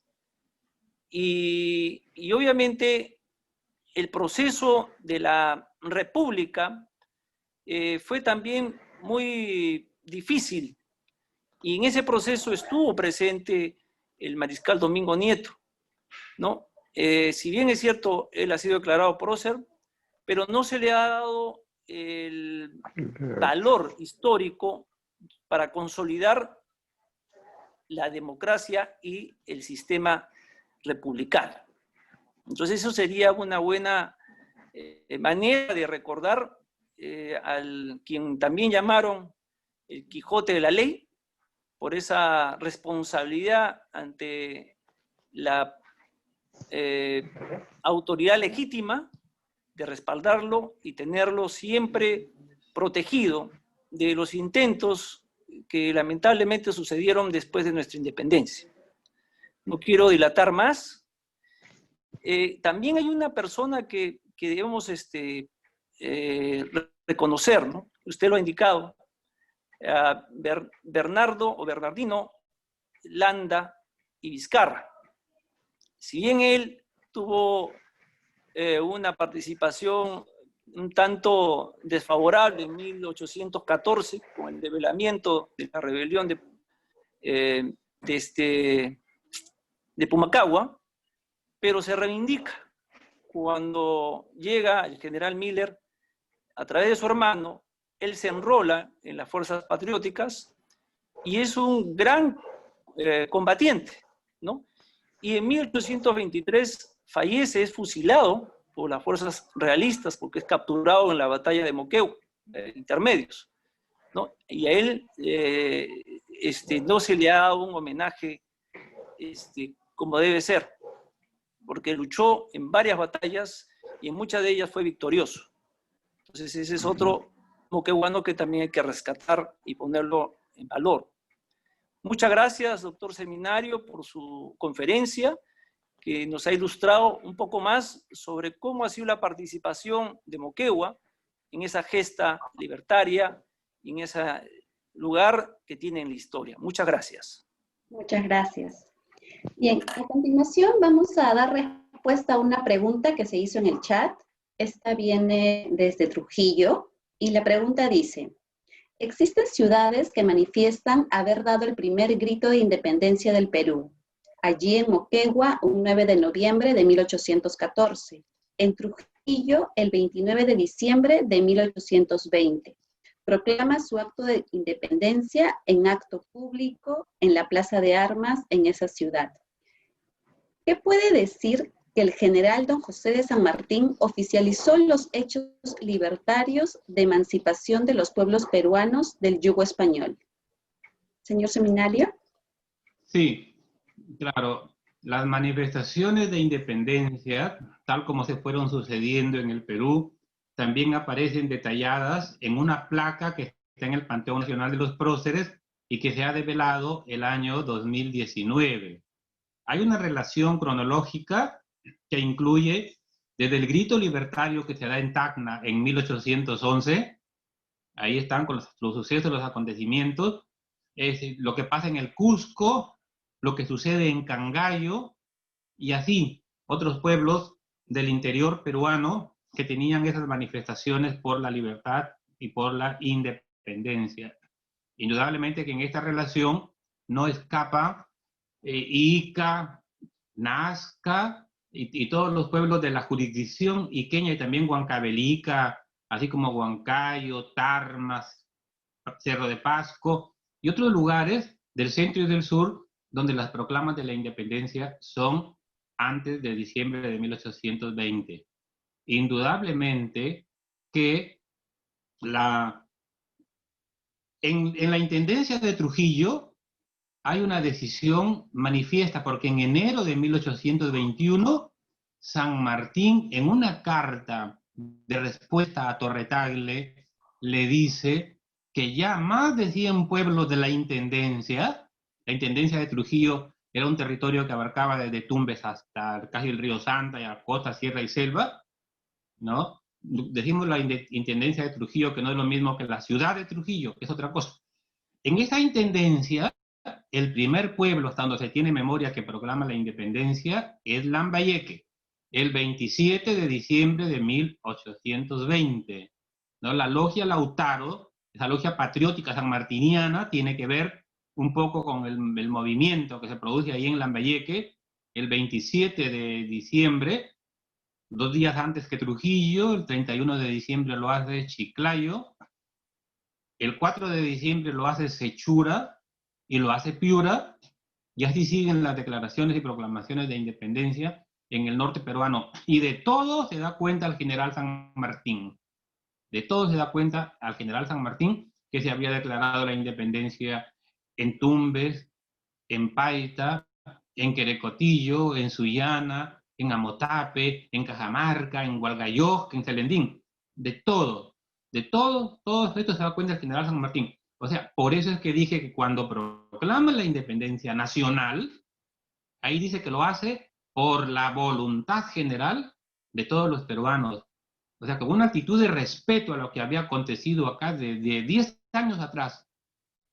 y obviamente el proceso de la República fue también muy difícil, y en ese proceso estuvo presente el mariscal Domingo Nieto, ¿no? Si bien es cierto, él ha sido declarado prócer, pero no se le ha dado el valor histórico para consolidar la democracia y el sistema republicano. Entonces eso sería una buena manera de recordar al quien también llamaron el Quijote de la Ley, por esa responsabilidad ante la autoridad legítima de respaldarlo y tenerlo siempre protegido de los intentos que lamentablemente sucedieron después de nuestra independencia. No quiero dilatar más. También hay una persona que debemos reconocer, ¿no? Usted lo ha indicado, Bernardo o Bernardino Landa y Vizcarra. Si bien él tuvo una participación un tanto desfavorable en 1814 con el develamiento de la rebelión de Pumacahua, pero se reivindica cuando llega el general Miller a través de su hermano. Él se enrola en las fuerzas patrióticas y es un gran combatiente, ¿no? Y en 1823 fallece, es fusilado por las fuerzas realistas porque es capturado en la batalla de Moquegua, intermedios, ¿no? Y a él no se le ha dado un homenaje como debe ser, porque luchó en varias batallas y en muchas de ellas fue victorioso. Entonces ese es otro moqueguano que también hay que rescatar y ponerlo en valor. Muchas gracias, doctor Seminario, por su conferencia, que nos ha ilustrado un poco más sobre cómo ha sido la participación de Moquegua en esa gesta libertaria y en ese lugar que tiene en la historia. Muchas gracias. Muchas gracias. Bien, a continuación vamos a dar respuesta a una pregunta que se hizo en el chat. Esta viene desde Trujillo y la pregunta dice: ¿existen ciudades que manifiestan haber dado el primer grito de independencia del Perú? Allí en Moquegua, un 9 de noviembre de 1814. En Trujillo, el 29 de diciembre de 1820. Proclama su acto de independencia en acto público en la Plaza de Armas en esa ciudad. ¿Qué puede decir que el general don José de San Martín oficializó los hechos libertarios de emancipación de los pueblos peruanos del yugo español? Señor Seminario. Sí, claro. Las manifestaciones de independencia, tal como se fueron sucediendo en el Perú, también aparecen detalladas en una placa que está en el Panteón Nacional de los Próceres y que se ha develado el año 2019. Hay una relación cronológica que incluye desde el grito libertario que se da en Tacna en 1811, ahí están con los sucesos, los acontecimientos, lo que pasa en el Cusco, lo que sucede en Cangallo, y así otros pueblos del interior peruano que tenían esas manifestaciones por la libertad y por la independencia. Indudablemente que en esta relación no escapa Ica, Nazca y todos los pueblos de la jurisdicción iqueña y también Huancavelica, así como Huancayo, Tarmas, Cerro de Pasco y otros lugares del centro y del sur donde las proclamas de la independencia son antes de diciembre de 1820. Indudablemente que en la intendencia de Trujillo hay una decisión manifiesta, porque en enero de 1821, San Martín, en una carta de respuesta a Torretagle, le dice que ya más de 100 pueblos de la Intendencia de Trujillo era un territorio que abarcaba desde Tumbes hasta casi el río Santa, y a costa, sierra y selva, ¿no? Decimos la Intendencia de Trujillo, que no es lo mismo que la ciudad de Trujillo, que es otra cosa. En esa intendencia, el primer pueblo, hasta donde se tiene memoria, que proclama la independencia, es Lambayeque, el 27 de diciembre de 1820. ¿No? La logia Lautaro, esa logia patriótica sanmartiniana, tiene que ver un poco con el movimiento que se produce ahí en Lambayeque, el 27 de diciembre, 2 días antes que Trujillo. El 31 de diciembre lo hace Chiclayo, el 4 de diciembre lo hace Sechura y lo hace Piura, y así siguen las declaraciones y proclamaciones de independencia en el norte peruano. Y de todo se da cuenta el general San Martín. De todo se da cuenta al general San Martín que se había declarado la independencia en Tumbes, en Paita, en Querecotillo, en Sullana, en Amotape, en Cajamarca, en Hualgayoc, en Celendín. De todo esto se da cuenta el general San Martín. O sea, por eso es que dije que cuando proclama la independencia nacional, ahí dice que lo hace por la voluntad general de todos los peruanos. O sea, con una actitud de respeto a lo que había acontecido acá de 10 años atrás.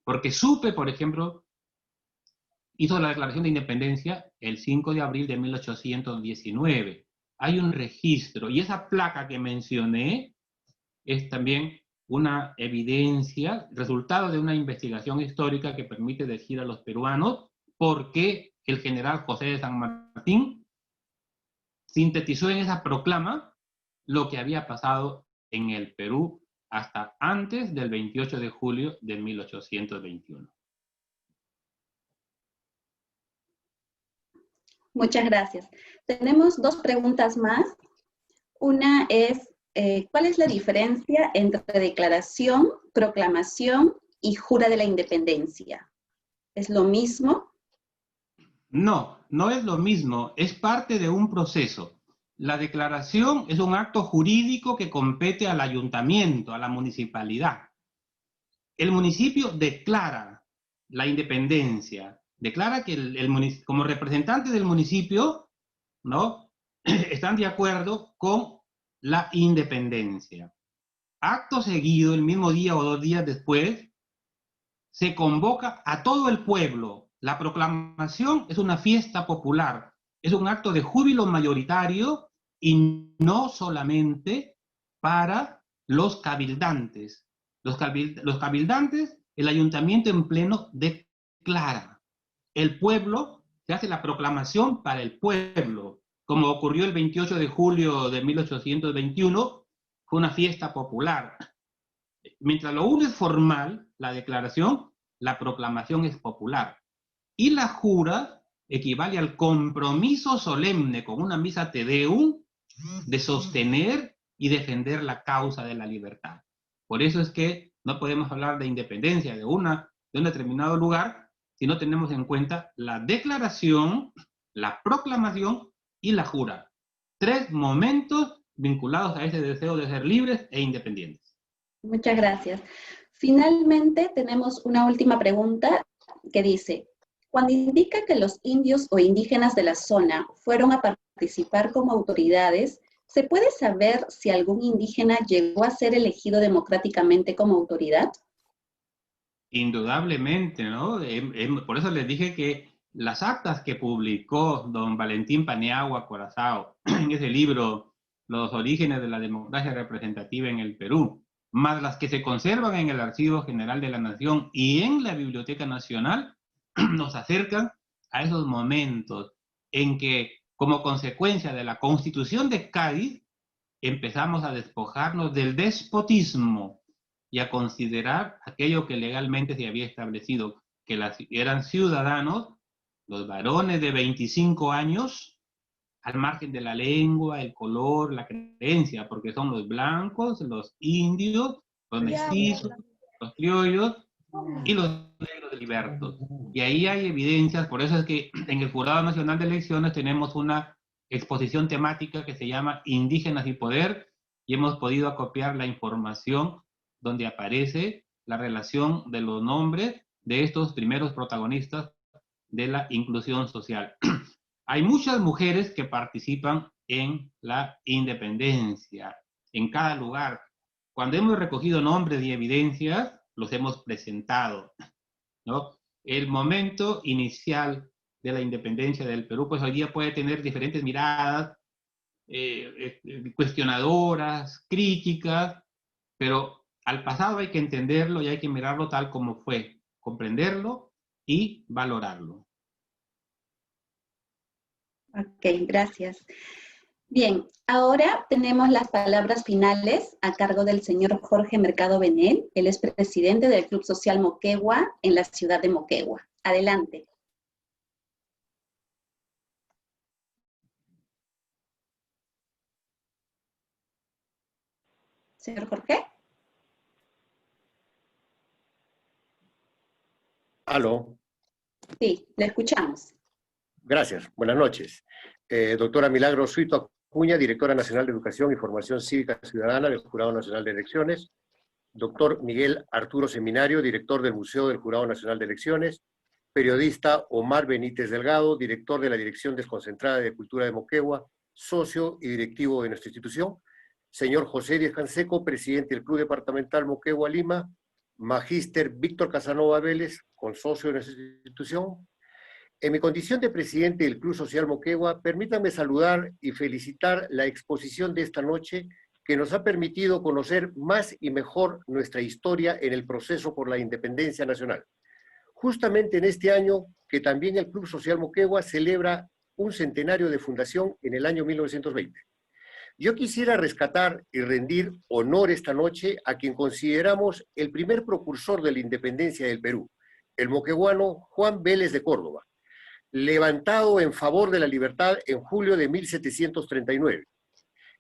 Porque Supe, por ejemplo, hizo la declaración de independencia el 5 de abril de 1819. Hay un registro, y esa placa que mencioné es también una evidencia, resultado de una investigación histórica que permite decir a los peruanos por qué el general José de San Martín sintetizó en esa proclama lo que había pasado en el Perú hasta antes del 28 de julio de 1821. Muchas gracias. Tenemos 2 preguntas más. Una es, ¿cuál es la diferencia entre declaración, proclamación y jura de la independencia? ¿Es lo mismo? No, no es lo mismo, es parte de un proceso. La declaración es un acto jurídico que compete al ayuntamiento, a la municipalidad. El municipio declara la independencia, declara que como representante del municipio, ¿no?, están de acuerdo con la independencia. Acto seguido, el mismo día o 2 días después, se convoca a todo el pueblo. La proclamación es una fiesta popular, es un acto de júbilo mayoritario y no solamente para los cabildantes. Los cabildantes, el ayuntamiento en pleno declara. El pueblo, se hace la proclamación para el pueblo, como ocurrió el 28 de julio de 1821, fue una fiesta popular. Mientras lo uno es formal, la declaración, la proclamación es popular. Y la jura equivale al compromiso solemne con una misa te deum de sostener y defender la causa de la libertad. Por eso es que no podemos hablar de independencia de un determinado lugar si no tenemos en cuenta la declaración, la proclamación y la jura. 3 momentos vinculados a ese deseo de ser libres e independientes. Muchas gracias. Finalmente, tenemos una última pregunta que dice, cuando indica que los indios o indígenas de la zona fueron a participar como autoridades, ¿se puede saber si algún indígena llegó a ser elegido democráticamente como autoridad? Indudablemente, ¿no? Por eso les dije que las actas que publicó don Valentín Paniagua Corazao en ese libro, Los orígenes de la democracia representativa en el Perú, más las que se conservan en el Archivo General de la Nación y en la Biblioteca Nacional, nos acercan a esos momentos en que, como consecuencia de la Constitución de Cádiz, empezamos a despojarnos del despotismo y a considerar aquello que legalmente se había establecido, que eran ciudadanos, los varones de 25 años, al margen de la lengua, el color, la creencia, porque son los blancos, los indios, los mestizos, los criollos, y los negros de libertos. Y ahí hay evidencias, por eso es que en el Jurado Nacional de Elecciones tenemos una exposición temática que se llama Indígenas y Poder, y hemos podido acopiar la información donde aparece la relación de los nombres de estos primeros protagonistas de la inclusión social. Hay muchas mujeres que participan en la independencia, en cada lugar. Cuando hemos recogido nombres y evidencias, los hemos presentado, ¿no? El momento inicial de la independencia del Perú, pues hoy día puede tener diferentes miradas, cuestionadoras, críticas, pero al pasado hay que entenderlo y hay que mirarlo tal como fue, comprenderlo y valorarlo. Ok, gracias. Bien, ahora tenemos las palabras finales a cargo del señor Jorge Mercado Benel. Él es presidente del Club Social Moquegua en la ciudad de Moquegua. Adelante. Señor Jorge. Aló. Sí, le escuchamos. Gracias. Buenas noches. Doctora Milagro Suito Acuña, Directora Nacional de Educación y Formación Cívica Ciudadana del Jurado Nacional de Elecciones. Doctor Miguel Arturo Seminario, Director del Museo del Jurado Nacional de Elecciones. Periodista Omar Benítez Delgado, Director de la Dirección Desconcentrada de Cultura de Moquegua, socio y directivo de nuestra institución. Señor José Díaz Canseco, Presidente del Club Departamental Moquegua Lima. Magíster Víctor Casanova Vélez, consocio de nuestra institución. En mi condición de presidente del Club Social Moquegua, permítanme saludar y felicitar la exposición de esta noche que nos ha permitido conocer más y mejor nuestra historia en el proceso por la independencia nacional. Justamente en este año que también el Club Social Moquegua celebra un centenario de fundación en el año 1920. Yo quisiera rescatar y rendir honor esta noche a quien consideramos el primer precursor de la independencia del Perú, el moqueguano Juan Vélez de Córdoba, levantado en favor de la libertad en julio de 1739,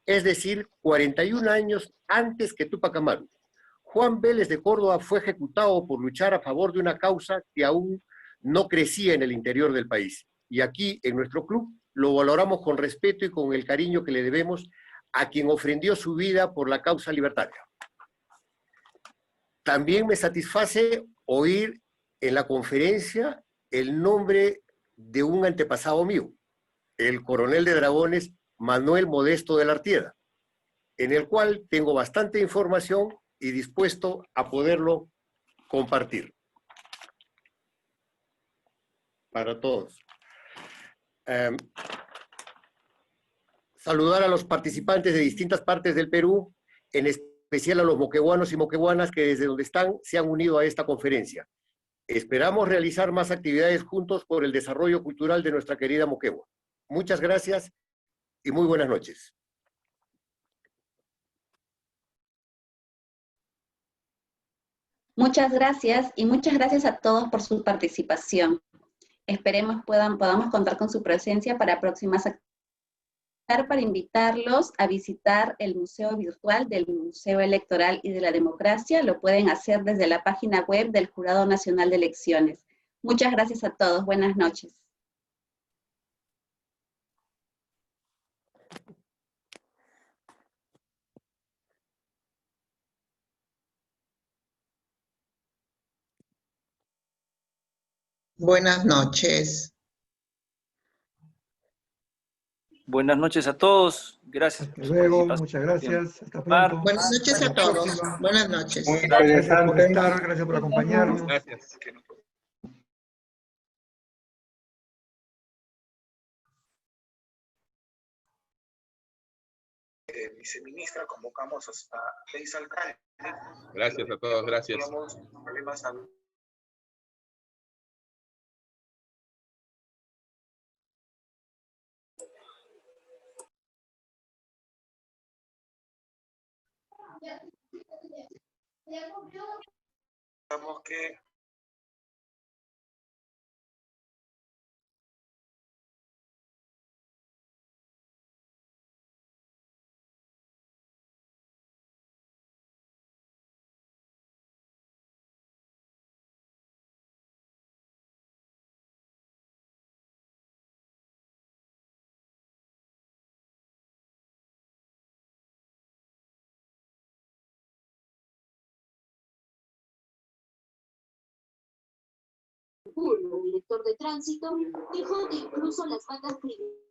es decir, 41 años antes que Túpac Amaru. Juan Vélez de Córdoba fue ejecutado por luchar a favor de una causa que aún no crecía en el interior del país. Y aquí, en nuestro club, lo valoramos con respeto y con el cariño que le debemos a quien ofrendió su vida por la causa libertaria. También me satisface oír en la conferencia el nombre de un antepasado mío, el coronel de dragones Manuel Modesto de la Artieda, en el cual tengo bastante información y dispuesto a poderlo compartir para todos. Saludar a los participantes de distintas partes del Perú, en especial a los moqueguanos y moqueguanas que desde donde están se han unido a esta conferencia. Esperamos realizar más actividades juntos por el desarrollo cultural de nuestra querida Moquegua. Muchas gracias y muy buenas noches. Muchas gracias y muchas gracias a todos por su participación. Esperemos podamos contar con su presencia para próximas actividades, para invitarlos a visitar el Museo Virtual del Museo Electoral y de la Democracia. Lo pueden hacer desde la página web del Jurado Nacional de Elecciones. Muchas gracias a todos. Buenas noches. Buenas noches. Buenas noches a todos. Gracias. Hasta luego, muchas gracias. Hasta pronto. Buenas noches Hasta a la todos. próxima. Buenas noches. Muy Gracias por interesante. estar, gracias por acompañarnos. Gracias. Viceministra, convocamos a 6 alcaldes. Gracias a todos, gracias. Tenemos problemas que Julio, director de tránsito, dijo que incluso las bandas criminales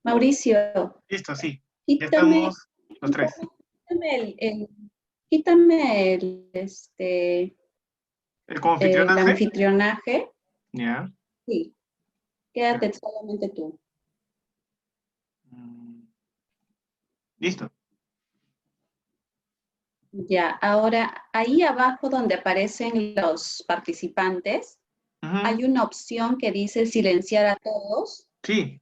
Mauricio, Listo, sí. Ya quítame, estamos los tres. quítame ¿El el confitrionaje? anfitrionaje. Ya. Sí, quédate solamente tú. Listo. Ya, ahora ahí abajo donde aparecen los participantes, hay una opción que dice silenciar a todos. Sí.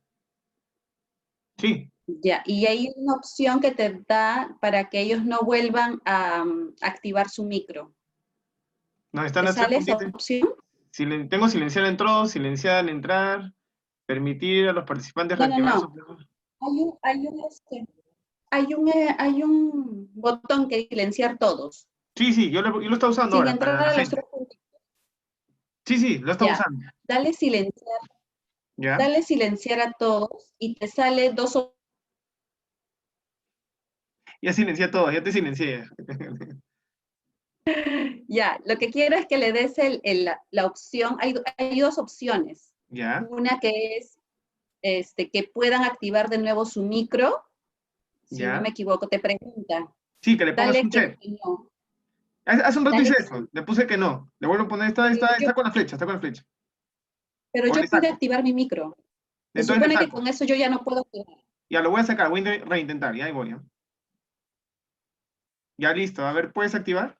Sí. Ya, y hay una opción que te da para que ellos no vuelvan a activar su micro. No, están ¿Te las tres sale esa puntitas. opción? Tengo silenciar al entrar, silenciar al entrar, permitir a los participantes No, reactivar su... Hay un botón que dice silenciar todos. Sí, sí, yo lo estaba usando Sin ahora, entrar para la a los gente. tres puntos. Sí, sí, lo estaba Ya, usando. dale silenciar. ¿Ya? Dale silenciar a todos y te sale dos opciones. Ya silencié todo, ya te silencié. Ya, lo que quiero es que le des la opción, hay dos opciones. ¿Ya? Una que es que puedan activar de nuevo su micro, si no ¿Ya? me equivoco, te pregunta. Sí, que le pongas un Dale que check. no. Hace un rato Dale hice que eso, le puse que no. Le vuelvo a poner, está con la flecha, está con la flecha. Pero O yo le pude saco. activar mi micro. Se Entonces le supone que saco. con eso yo ya no puedo activar. Ya lo voy a sacar, voy a reintentar, ya ahí voy. ¿Ya? Ya listo, a ver, ¿puedes activar?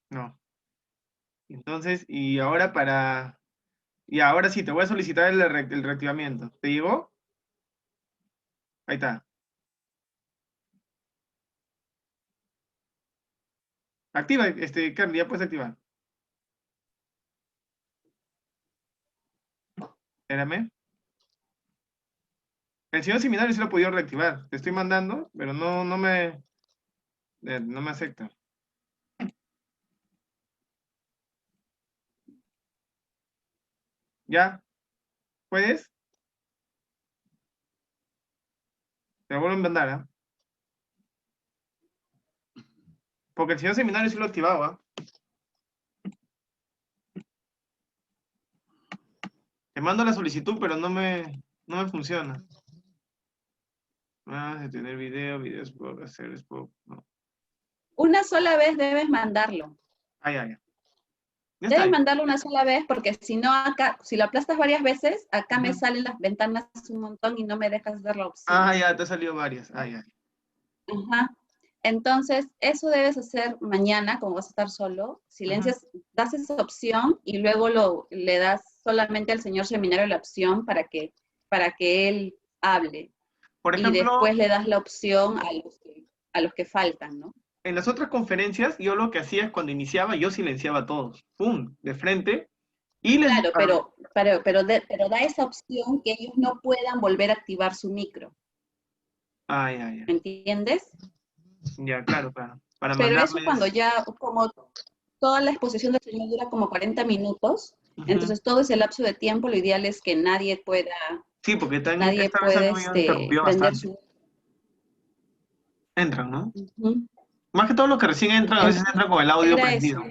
No. Entonces, y ahora sí, te voy a solicitar el reactivamiento. ¿Te llegó? Ahí está. Activa, Carly, ya puedes activar. Espérame. El señor seminario sí lo he podido reactivar. Te estoy mandando, pero no me acepta. ¿Ya? ¿Puedes? Te lo vuelvo a mandar, ¿ah? Porque el señor seminario sí lo activaba. mando la solicitud, pero no me funciona. De tener videos por hacer, no. Una sola vez debes mandarlo. Ya. Debes mandarlo una sola vez porque si no acá, si lo aplastas varias veces, acá me salen las ventanas un montón y no me dejas dar la opción. Ya, te ha salido varias. Ya. Ajá. Entonces, eso debes hacer mañana, como vas a estar solo. Silencias, das esa opción y luego le das solamente al señor seminario la opción para que él hable. Por ejemplo, y después le das la opción a los que faltan, ¿no? En las otras conferencias, yo lo que hacía es cuando iniciaba, yo silenciaba a todos. ¡Pum! De frente. Y les... Claro, pero da esa opción que ellos no puedan volver a activar su micro. Ya. ¿Me entiendes? Ya, claro. Para pero mandarles... eso cuando ya, como toda la exposición del señor dura como 40 minutos, entonces todo ese lapso de tiempo, lo ideal es que nadie pueda... Sí, porque nadie puede prender su... Entran, ¿no? Más que todo los que recién entran, a veces entran con el audio prendido.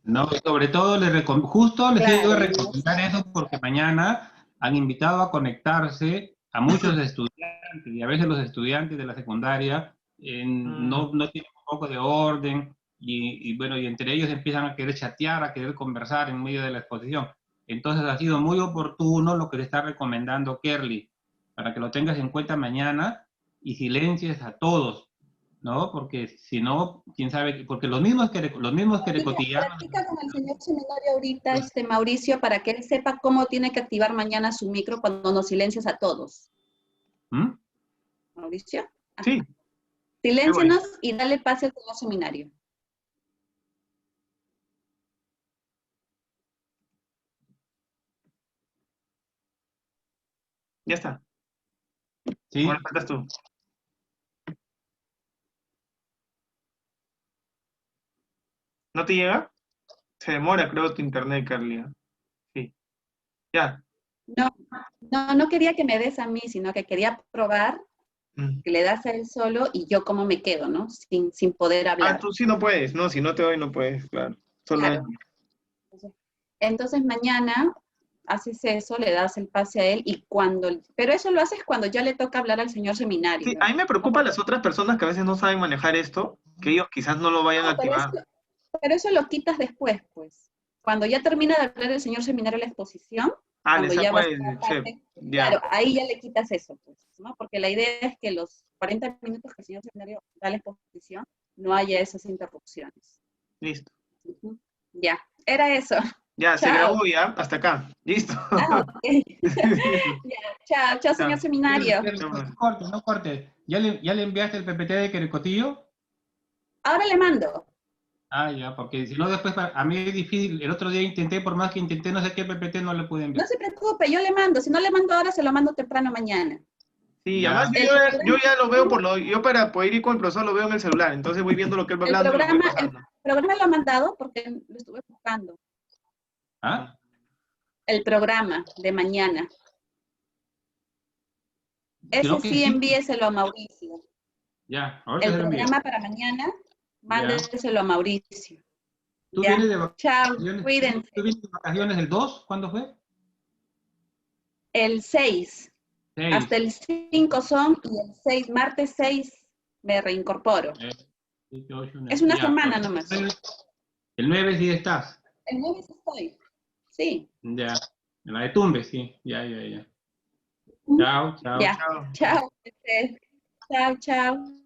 No, sobre todo justo les quiero recomendar eso porque mañana han invitado a conectarse a muchos estudiantes y a veces los estudiantes de la secundaria no tienen un poco de orden y bueno, y entre ellos empiezan a querer chatear, a querer conversar en medio de la exposición. Entonces ha sido muy oportuno lo que le está recomendando Kerly, para que lo tengas en cuenta mañana y silencies a todos, ¿no? Porque si no, quién sabe, porque los mismos que cotidianos... Practica con el señor seminario ahorita, Mauricio, para que él sepa cómo tiene que activar mañana su micro cuando nos silencias a todos. Mauricio. Sí. Siléncianos y dale pase al señor seminario. Ya está. Sí. Ahora faltas tú. ¿No te llega? Se demora, creo, tu internet, Carlia. Sí. Ya. No quería que me des a mí, sino que quería probar que le das a él solo y yo cómo me quedo, ¿no? Sin poder hablar. Tú sí no puedes, no, si no te doy no puedes, claro. Claro. Entonces mañana haces eso, le das el pase a él y pero eso lo haces cuando ya le toca hablar al señor seminario. Sí, a mí me preocupa las otras personas que a veces no saben manejar esto, que ellos quizás no lo vayan a activar. Pero eso lo quitas después, pues. Cuando ya termina de hablar el señor seminario la exposición, cuando ya vas a parte, claro, ahí ya le quitas eso, pues, ¿no? Porque la idea es que los 40 minutos que el señor seminario da la exposición, no haya esas interrupciones. Listo. Ya, era eso. Ya, se grabó ya, hasta acá. Listo. Ya, chao, señor seminario. No corte. ¿Ya le enviaste el PPT de Querecotillo? Ahora le mando. Ya, porque si no después a mí es difícil. El otro día intenté, por más que intenté, no sé qué PPT no le pude enviar. No se preocupe, yo le mando. Si no le mando ahora, se lo mando temprano mañana. Sí, ya. Además yo ya lo veo yo para poder ir con el profesor lo veo en el celular, entonces voy viendo lo que él va hablando. El programa lo ha mandado porque lo estuve buscando. El programa de mañana. Ese sí, envíeselo a Mauricio. Ya, el programa para mañana, mándeselo a Mauricio. ¿Tú vienes de vacaciones? Chao, cuídense. ¿Tú vienes de vacaciones el 2? ¿Cuándo fue? El 6. Hasta el 5 son, y el 6, martes 6, me reincorporo. Es una semana nomás. El 9 sí estás. El 9 sí estoy. Sí. Ya. En la de Tumbes, sí. Ya. Chao. Ya. Chao. Chao.